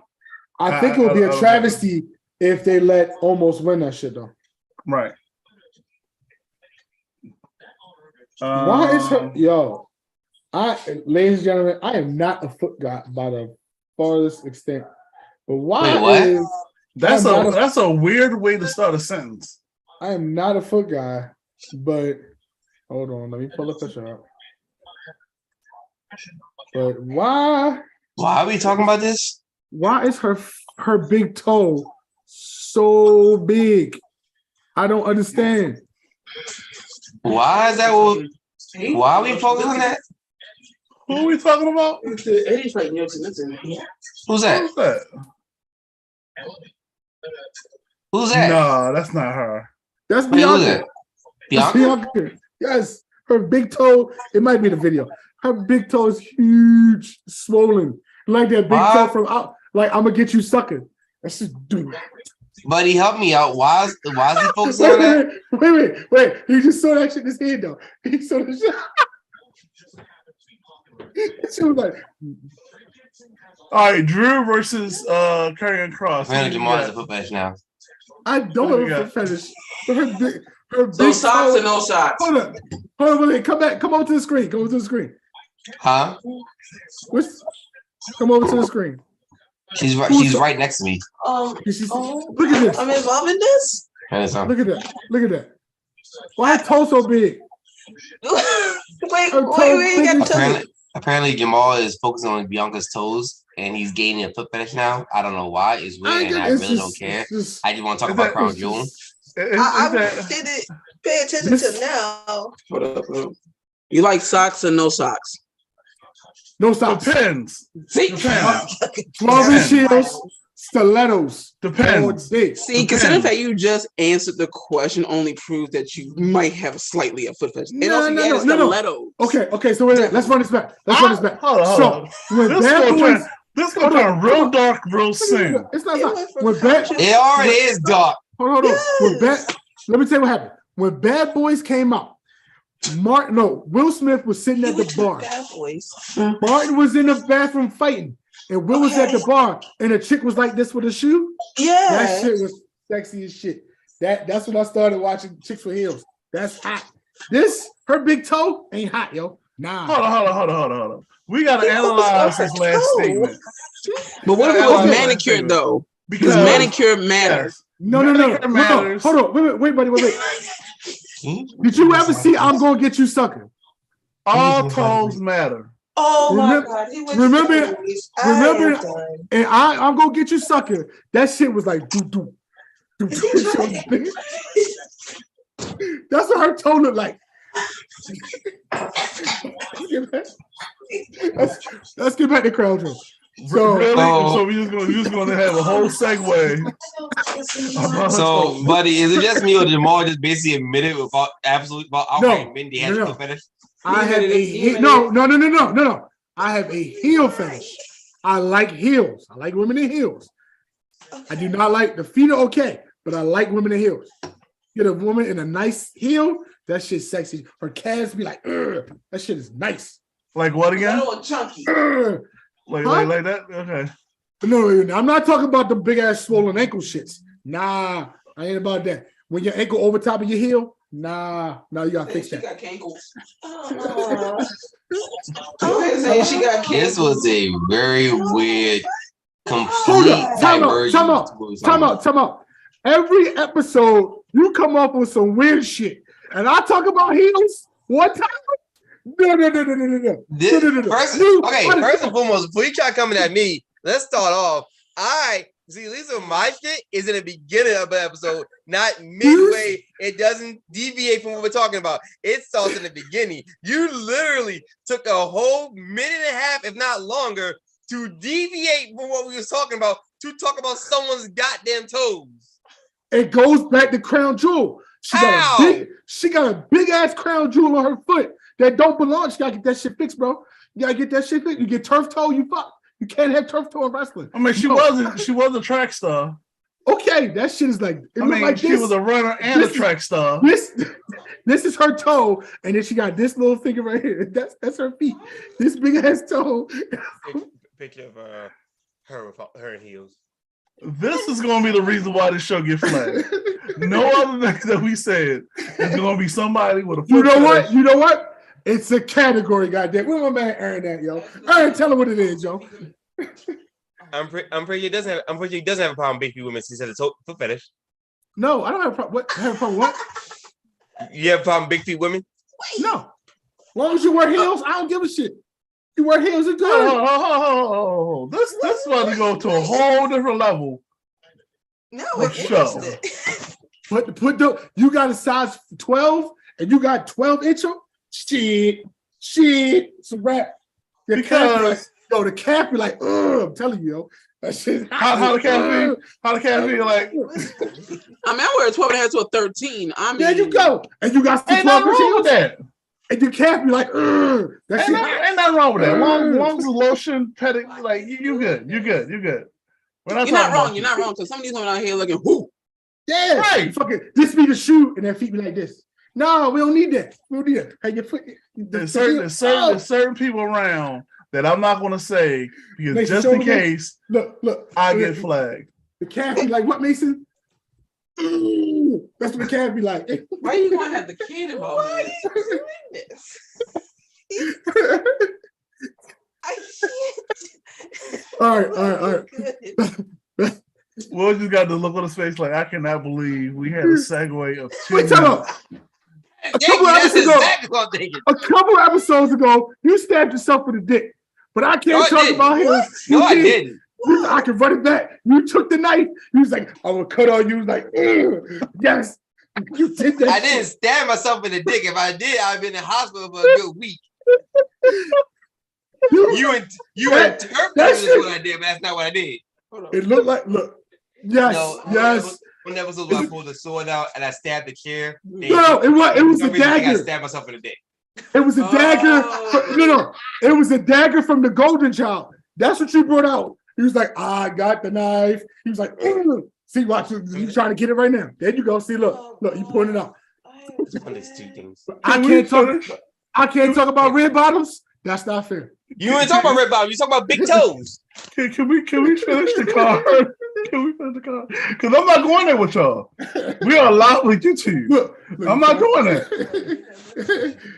I think it would be a travesty if they let Almost win that shit though. Right. Why is her ladies and gentlemen, I am not a foot guy by the farthest extent. But why is that's a weird way to start a sentence. I am not a foot guy, but hold on, let me pull a picture up. But why are we talking about this? Why is her big toe so big? I don't understand. Why is that? Why are we focusing on that? Who are we talking about? Who's that? Who's that? No, that's not her. That's Bianca. Bianca. Yes, her big toe. It might be the video. Her big toe is huge, swollen, like that big toe from out. Like I'm gonna get you sucking. That's just dude. Buddy, help me out. Why is he focusing on that? Wait. He just saw that shit in his head though. He saw the shit. She was like, all right, Drew versus Karrion Kross. Man, Jamal has a foot fetish now. I don't have a foot fetish. But her big no socks or no socks. Hold on, wait. Come back. Come over to the screen. Come over to the screen. Huh? Come over to the screen. She's right next to me. Look at this. I'm involved in this. Look at that. Why her toe so big? wait. Apparently, Jamal is focusing on Bianca's toes, and he's gaining a foot fetish now. I don't know why. It's weird, and I really don't care. I just want to talk about Crown Jewel. I didn't pay attention to now. You like socks or no socks? No socks. Depends. See? 12-inch heels, stilettos. Depends. See, considering that you just answered the question only proves that you might have slightly a foot fetish. No. Okay. So wait, let's run this back. Hold on. This going to turn real dark, real soon. It's not dark. It already is dark. Hold on. Let me tell you what happened. When Bad Boys came out, Will Smith was sitting at the bar. Martin was in the bathroom fighting, and Will was at the bar, and a chick was like this with a shoe. Yeah, that shit was sexy as shit. That's when I started watching chicks with heels. That's hot. Her big toe ain't hot, yo. Nah. Hold on. We gotta analyze his last statement. But what if it was manicured though? Because manicure matters. No. Hold on. Wait, buddy. Wait. Did you ever see I'm Gonna Get You Sucker? All toes matter. Oh my God. Remember, and I'm Gonna Get You Sucker. That shit was like doo. That's what her toe looked like. Let's get back to Crown Jewel. So we're just gonna have a whole segue. So, buddy, is it just me or Jamal just basically admitted about outright admitting he has a fetish? I have no. I have a heel fetish. I like heels. I like women in heels. I do not like the feet are okay, but I like women in heels. Get a woman in a nice heel, that shit's sexy. Her calves be like, ugh. That shit is nice. Like what again? Chunky. Like that? Okay. No, I'm not talking about the big ass swollen ankle shits. Nah, I ain't about that. When your ankle over top of your heel, nah, you gotta fix that. She got cankles. She got cankles. This was a very weird, complete Time out. Every episode, you come up with some weird shit, and I talk about heels one time. No. First and foremost, before you try coming at me, let's start off. I See, at least with my shit is in the beginning of the episode, not midway. It doesn't deviate from what we're talking about. It starts in the beginning. You literally took a whole minute and a half, if not longer, to deviate from what we was talking about to talk about someone's goddamn toes. It goes back to Crown Jewel. She got a big ass crown jewel on her foot that don't belong. She gotta get that shit fixed, bro. You gotta get that shit fixed. You get turf toe, you fuck. You can't have turf toe in wrestling. I mean, she was a track star. Okay, that shit is like. She was a runner and a track star. This is her toe, and then she got this little finger right here. That's her feet. This big ass toe. Picture of her in heels. This is going to be the reason why this show gets flagged. No other thing that we said. It's going to be somebody with a foot. You know what? It's a category, goddamn. Where my man Aaron at, yo? Aaron, tell him what it is, yo. I'm pretty. He doesn't have a problem with big feet women. He said it's foot fetish. No, I don't have a problem. What? Have a problem? What? You have a problem with big feet women? No. As long as you wear heels, I don't give a shit. You wear heels, it's good. Oh, this is about to go to a whole different level. No, it's you got a size 12 and you got 12-inch. Shit, it's a wrap. The calf be like, I'm telling you, yo. That shit. How the calf be? How the calf be like? I mean, I wear a 12 and a half to a 13. I mean, there you go. And you got ain't nothing wrong with that. And you can't be like, ain't nothing wrong with that. Long as the lotion, petting, like you good. You're not wrong. You're not wrong. Because some of these women out here looking, whoo. Yeah, right. Fucking this be the shoe, and their feet be like this. No, we don't need that. Hey, your foot. There's certain people around that I'm not going to say because just in case, look, I get flagged. The calf be like, what, Mason? That's what the calf be like. Why are you going to have the kid involved? Why are you doing this? I can't. All right. Will just got the look on his face like, I cannot believe we had a segue of 2 minutes. A couple episodes ago, you stabbed yourself with a dick. But I can't talk about him. No, I didn't. I can run it back. You took the knife. You was like, I will cut on you. He was like, yes. You did that. I didn't stab myself in the dick. If I did, I'd been in the hospital for a good week. You interpreted this is what I did, but that's not what I did. It looked like, yes. When that was I pulled the sword out and I stabbed the chair. No, it was a dagger. I stabbed myself in the dick. It was a dagger. It was a dagger from the Golden Child. That's what you brought out. He was like, I got the knife. He was like, see, watch it. You trying to get it right now. There you go. See, look, you pulling it out. I can't talk about red bottoms. That's not fair. You ain't talking about red bottoms. You talking about big toes. Can we finish the card? Can we finish the card? Because I'm not going there with y'all. We are allowed with YouTube. Look, I'm not doing that.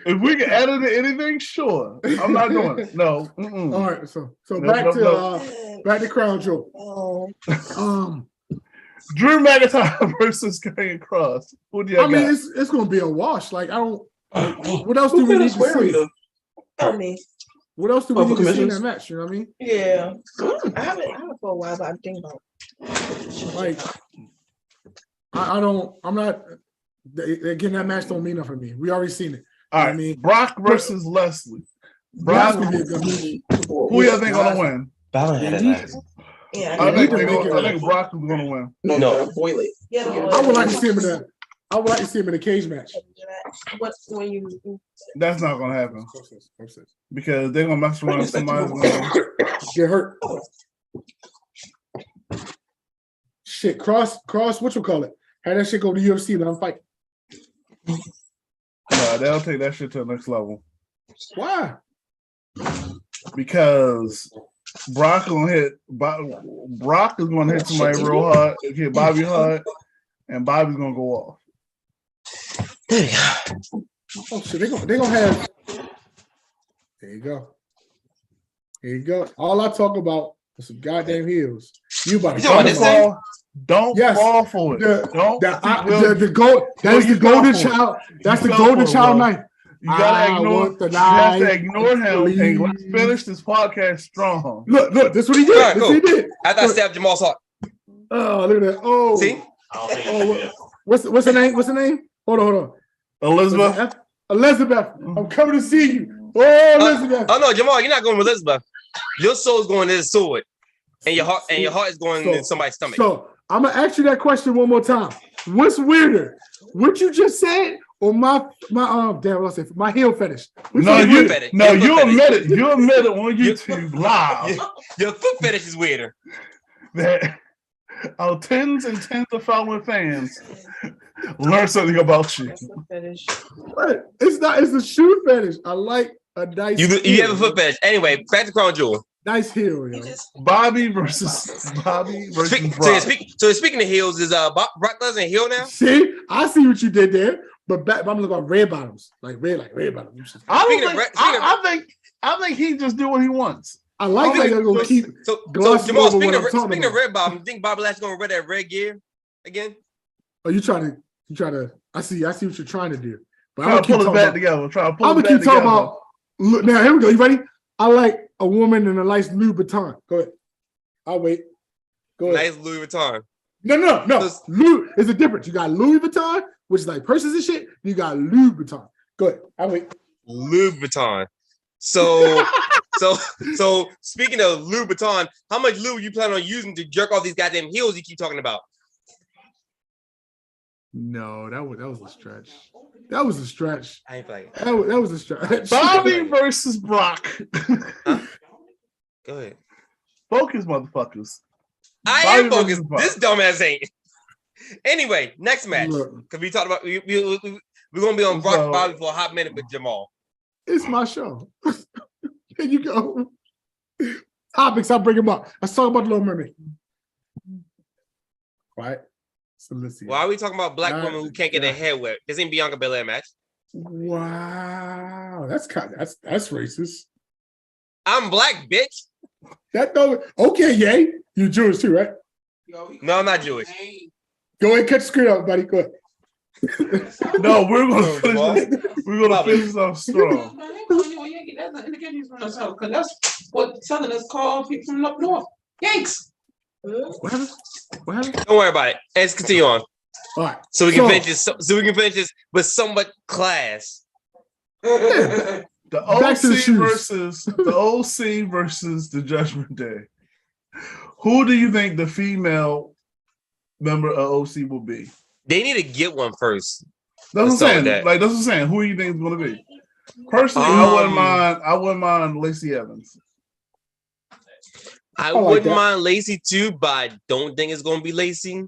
If we can edit anything, sure. I'm not doing it. No. Mm-mm. All right. So back to Crown Jewel. Drew McIntyre versus Karrion Kross. Who do you got? It's going to be a wash. Like, I don't. What else do we need to see? What else do we need to see in that match? You know what I mean? Yeah. I haven't for a while, but I'm thinking about like I'm not again, that match don't mean nothing for me. We already seen it. All right, I mean, Brock versus Leslie. Brock, who you think gonna win? Yeah, I think Brock is gonna win. No. Yeah, I would like to see him in a cage match. That's not gonna happen because they're gonna mess around. Somebody's gonna get hurt. Shit, Cross, what you call it? Have that shit go to UFC, let them fight. They'll take that shit to the next level. Why? Because Brock is gonna hit somebody real hard. Hit Bobby hard, and Bobby's gonna go off. There you go. Oh shit, they're gonna have. There you go. All I talk about is some goddamn heels. You about to fall. Don't fall for it. The golden child. That's the golden child knife. You gotta ignore the knife. You have to ignore him. And let's finish this podcast strong. Look, this is what he did. Right, cool. I thought I stabbed Jamal's heart. Oh, look at that. Oh, See? What's her name? What's her name? Hold on. Elizabeth. Elizabeth, I'm coming to see you. Oh, Elizabeth. Oh no, Jamal, you're not going with Elizabeth. Your soul's going to the sword, and your heart is going in somebody's stomach. So I'm gonna ask you that question one more time. What's weirder? What you just said, or my heel fetish? You admit it. You admit it on YouTube live. Your foot fetish is weirder. That our tens and tens of following fans learn something about you. What? It's not. It's a shoe fetish. I like a nice. You have a foot fetish. Anyway, back to Crown Jewel. Nice heel, yo. Bobby versus Brock. So speaking of heels, is Brock Lesnar a heel now? See, I see what you did there. But I'm looking at red bottoms, like red bottoms. I think he just do what he wants. I like that you're gonna keep. So Jamal, speaking of red bottom, you think Bobby Lashley's gonna wear that red gear again? Oh, you trying to? I see what you're trying to do. But I'm gonna pull it back together. I'm gonna keep talking about. Look, now here we go. You ready? I like a woman in a nice Louis Vuitton. Go ahead. I'll wait. Go ahead. Nice Louis Vuitton. No. Louis is a difference. You got Louis Vuitton, which is like purses and shit. You got Louis Vuitton. Go ahead. I'll wait. Louis Vuitton. So speaking of Louis Vuitton, how much Louis you plan on using to jerk off these goddamn heels you keep talking about? No, that was a stretch. That was a stretch. I ain't like that was a stretch. Bobby versus Brock. Huh? Go ahead. Focus, motherfuckers. I am focused. This dumbass ain't. Anyway, next match. Because we talked about we're gonna be on Brock Bobby for a hot minute with Jamal. It's my show. Here you go. Topics, I'll bring them up. Let's talk about the Little Mermaid. Right? So let's see. Why are we talking about black women who can't get their hair wet? This ain't Bianca Belair match. Wow, that's racist. I'm black, bitch. That don't okay, yay. You're Jewish too, right? No, I'm not Jewish. Go ahead, cut the screen up, buddy. Go ahead. No, we're gonna finish this off strong. Because that's what Southerners call people from up north. Yanks. What happened? Don't worry about it. Let's continue on. All right. So we can finish this with somewhat class. The OC versus the Judgment Day. Who do you think the female member of OC will be? They need to get one first. That's what I'm saying. That's what I'm saying. Who do you think is going to be? Personally, I wouldn't mind Lacey Evans. I wouldn't mind Lacey too, but I don't think it's going to be Lacey.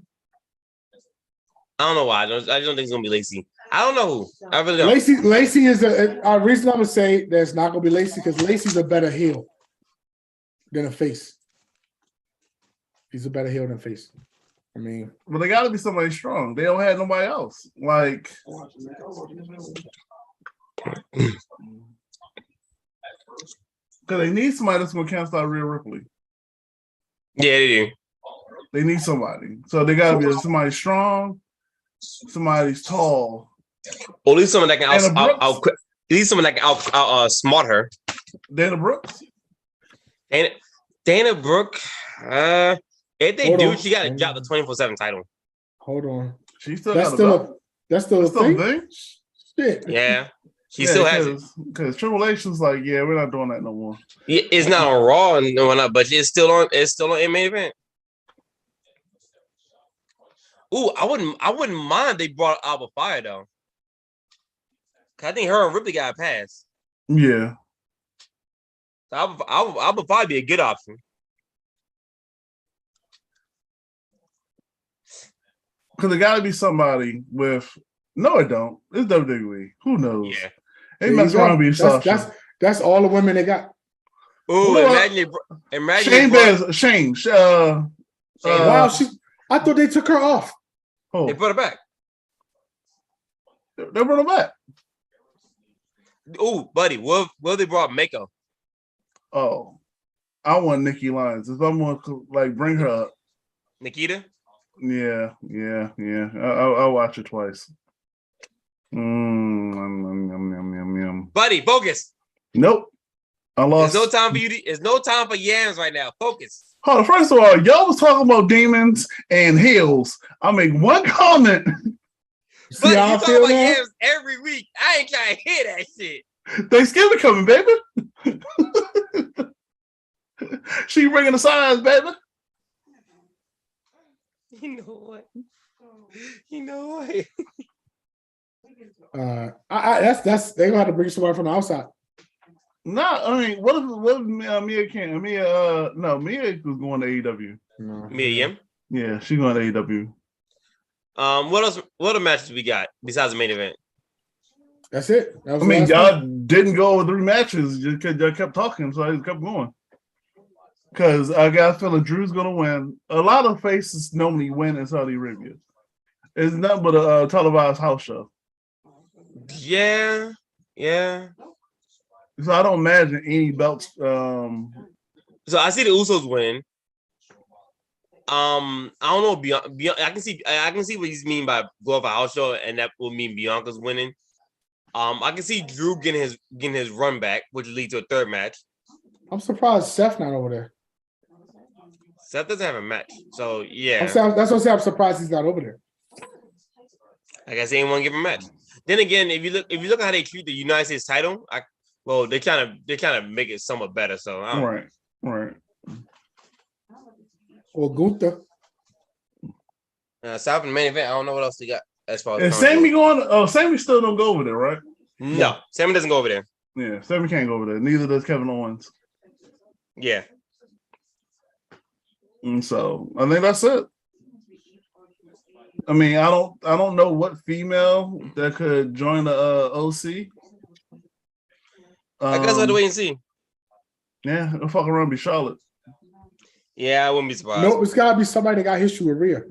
I don't know why. I just don't think it's going to be Lacey. I don't know who. I really don't. Lacey is a reason I'm going to say that it's not going to be Lacey because Lacey's a better heel than a face. He's a better heel than face. I mean, but they got to be somebody strong. They don't have nobody else. Like, because they need somebody that's going to cancel out Rhea Ripley. Yeah, they do. They need somebody. So they got to be somebody strong, somebody's tall. Or at least someone that can outsmart her. Dana Brooke. Dana Brooke. If they do, she got to drop the 24/7 title. Hold on. She still that's still a thing? Shit. Yeah. She still has it. Because Triple H was like, yeah, we're not doing that no more. Yeah, it's not on Raw and whatnot, but it's still on main event. Ooh, I wouldn't mind if they brought Alba Fire though. I think her and Ripley got a pass. Yeah. So Alba Fire would be a good option. Because there got to be somebody with. No, it don't. It's WWE. Who knows? Yeah. They mess around with Sasha. That's all the women they got. Ooh, imagine Shane. Wow, I thought they took her off. Oh. They brought her back. They brought her back. Ooh, buddy, what they brought Mako? Oh, I want Nikki Lyons. If I'm going to bring her up. Nikita? Yeah. I'll watch it twice. Buddy, focus. Nope. I lost. There's no time for you. There's no time for yams right now. Focus. Hold on, first of all, y'all was talking about demons and hills. I'll make one comment. But you talk about yams every week. I ain't trying to hear that shit. Thanksgiving coming, baby. She bringing the signs, baby. You know what? That's they gonna have to bring somebody from the outside. Nah, I mean, what if Mia can't? Mia was going to AEW. No, Mia Yim? Yeah, she going to AEW. What else? What other matches we got besides the main event? That's it. That was y'all didn't go over 3 matches just because y'all kept talking, so I just kept going. Because I got a feeling Drew's gonna win. A lot of faces normally win in Saudi Arabia. It's nothing but a televised house show. Yeah. So I don't imagine any belts. So I see the Usos win. I don't know. Beyond, I can see what he's mean by go off a house show, and that will mean Bianca's winning. I can see Drew getting his run back, which will lead to a 3rd match. I'm surprised Seth not over there. Seth doesn't have a match, so yeah. That's what I'm saying. I'm surprised he's not over there. I guess he ain't want to give him a match. Then again, if you look at how they treat the United States title, they kind of make it somewhat better. So right. Or Gunther. Aside from the main event, I don't know what else they got as far as. And Sammy going? Oh, Sammy still don't go over there, right? No, Sammy doesn't go over there. Yeah, Sammy can't go over there. Neither does Kevin Owens. Yeah. And so I think that's it. I mean, I don't know what female that could join the OC. I guess I have to wait and see. Yeah, it'll fuck around and be Charlotte. Yeah, I wouldn't be surprised. No, it's gotta be somebody that got history with Rhea.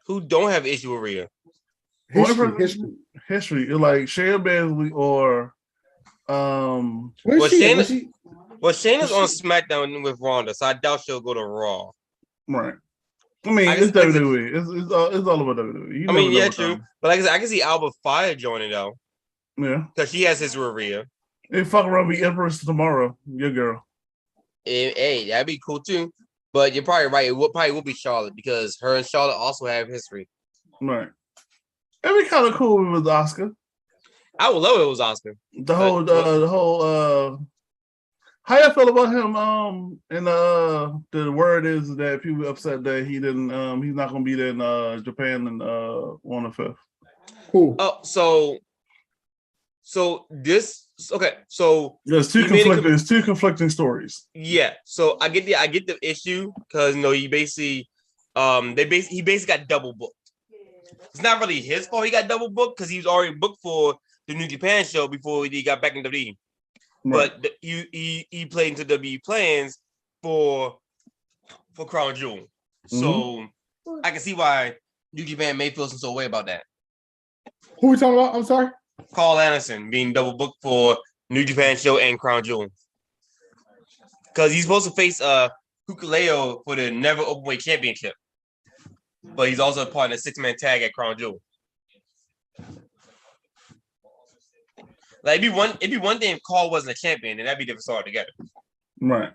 Who don't have issue with Rhea? History. Like Shayna Baszler or Shayna's on SmackDown with Ronda, so I doubt she'll go to Raw. Right. I mean, it's WWE. It's all about WWE. Yeah, true. But like I said, I can see Alba Fire joining though. Yeah, because she has his with Rhea. Hey, fuck around, be Empress tomorrow. Your girl. Hey, that'd be cool too. But you're probably right. It will be Charlotte because her and Charlotte also have history. Right. It'd be kind of cool if it was Oscar. I would love it was Oscar. The whole how y'all feel about him? And the word is that people upset that he didn't he's not gonna be there in Japan and on the 5th. Cool. Oh, so there's there's two conflicting stories. Yeah, so I get the issue because he basically he basically got double booked. It's not really his fault he got double booked because he was already booked for the New Japan show before he got back in WWE. Right. But he played into WWE plans for Crown Jewel. So I can see why New Japan may feel some sort of way about that. Who are we talking about? I'm sorry? Carl Anderson being double booked for New Japan show and Crown Jewel. Because he's supposed to face Kukuleo for the Never Openweight Championship. But he's also a part of the 6-man tag at Crown Jewel. Like it'd be one thing if Carl wasn't a champion, then that'd be different story altogether. Right.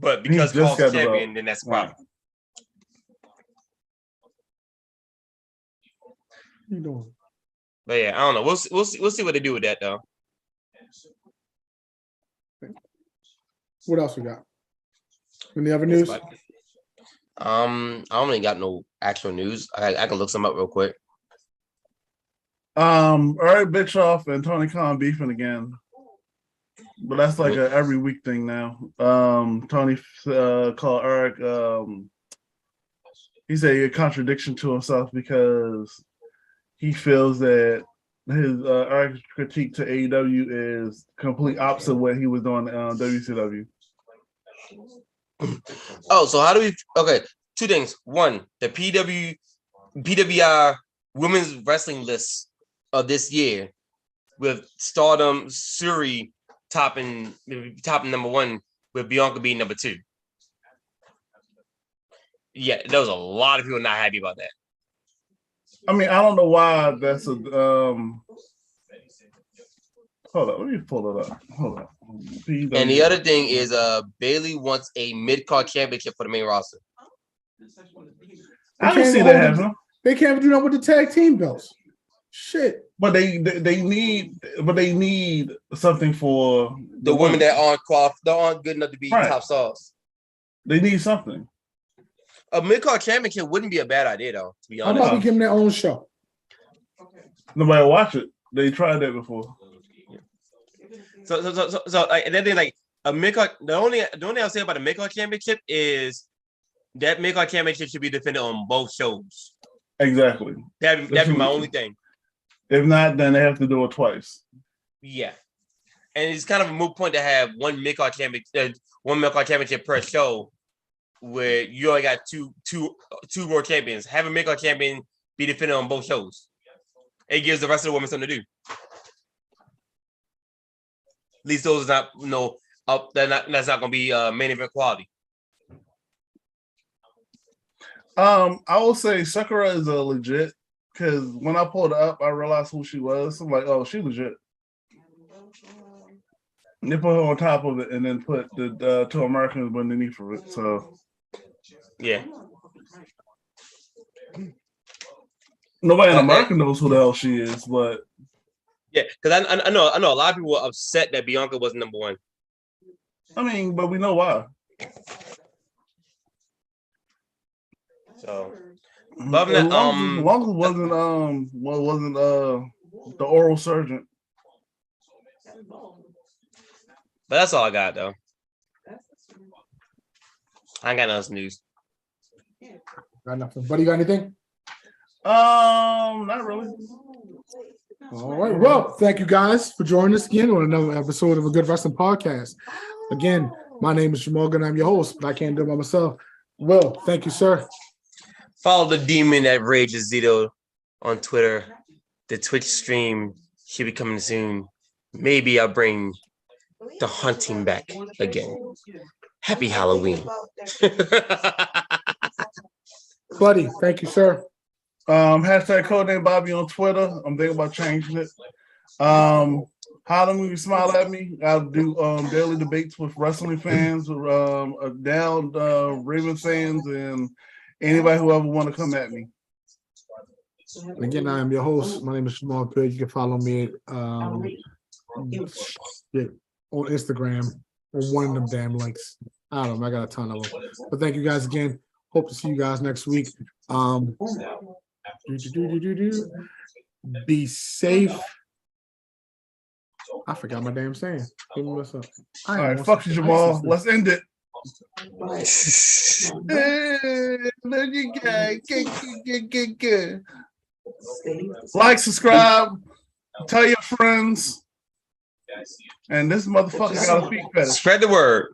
But because Carl's a champion, then that's the problem. What you doing? But yeah, I don't know. We'll see what they do with that though. What else we got? Any other news? I don't really got no actual news. I can look some up real quick. Eric Bischoff and Tony Khan beefing again, but that's like a every week thing now. Tony called Eric. He said a contradiction to himself because he feels that his Eric's critique to AEW is complete opposite of what he was doing WCW. Oh, so how do we? Okay, 2 things. 1, the PWI women's wrestling list of this year with Stardom, Suri topping number 1 with Bianca being number 2. Yeah, there was a lot of people not happy about that. I mean, I don't know why that's Hold on, let me pull it up. Hold on. And the other thing is, Bailey wants a mid-card championship for the main roster. I can see that happening. They can't even do that with the tag team belts. Shit. But they need something for the women that aren't good enough to be top stars. They need something. A mid-card championship wouldn't be a bad idea, though. To be honest, how about we give them their own show? Nobody watch it. They tried that before. So and then like a mid-card. The only thing I'll say about a mid-card championship is that mid-card championship should be defended on both shows. Exactly. That'd be my only thing. If not, then they have to do it twice. Yeah, and it's kind of a moot point to have one mid-card championship per show, where you only got two world champions. Have a mid-card champion be defended on both shows. It gives the rest of the women something to do. At least those are not that's not going to be main event quality. I will say Sakura is a legit, because when I pulled her up, I realized who she was. I'm like, oh, she legit. They put her on top of it and then put the two Americans underneath of it. So yeah. Nobody in America knows who the hell she is, but yeah, because I know a lot of people were upset that Bianca wasn't number one. I mean, but we know why. So, long as wasn't the oral surgeon. But that's all I got, though. I ain't got nothing news. Got nothing. Buddy, got anything? Not really. All right. Well, thank you guys for joining us again on another episode of a Good Wrestling Podcast. Again, my name is Jamal Gunn. I'm your host, but I can't do it by myself. Will, thank you, sir. Follow the demon that rages Zito on Twitter. The Twitch stream should be coming soon. Maybe I'll bring the hunting back again. Happy Halloween. Buddy, thank you, sir. Hashtag codename Bobby on Twitter. I'm thinking about changing it. Holler me, smile at me. I'll do daily debates with wrestling fans, down Raven fans, and anybody who ever want to come at me. Again, I am your host. My name is Jamal Pig. You can follow me on Instagram or one of them damn links. I don't know. I got a ton of them. But thank you guys again. Hope to see you guys next week. Be safe. I forgot my damn saying. All right, fuck you, Jamal. Let's end it. Like, subscribe, tell your friends, and this motherfucker got a feet fetish. Spread the word.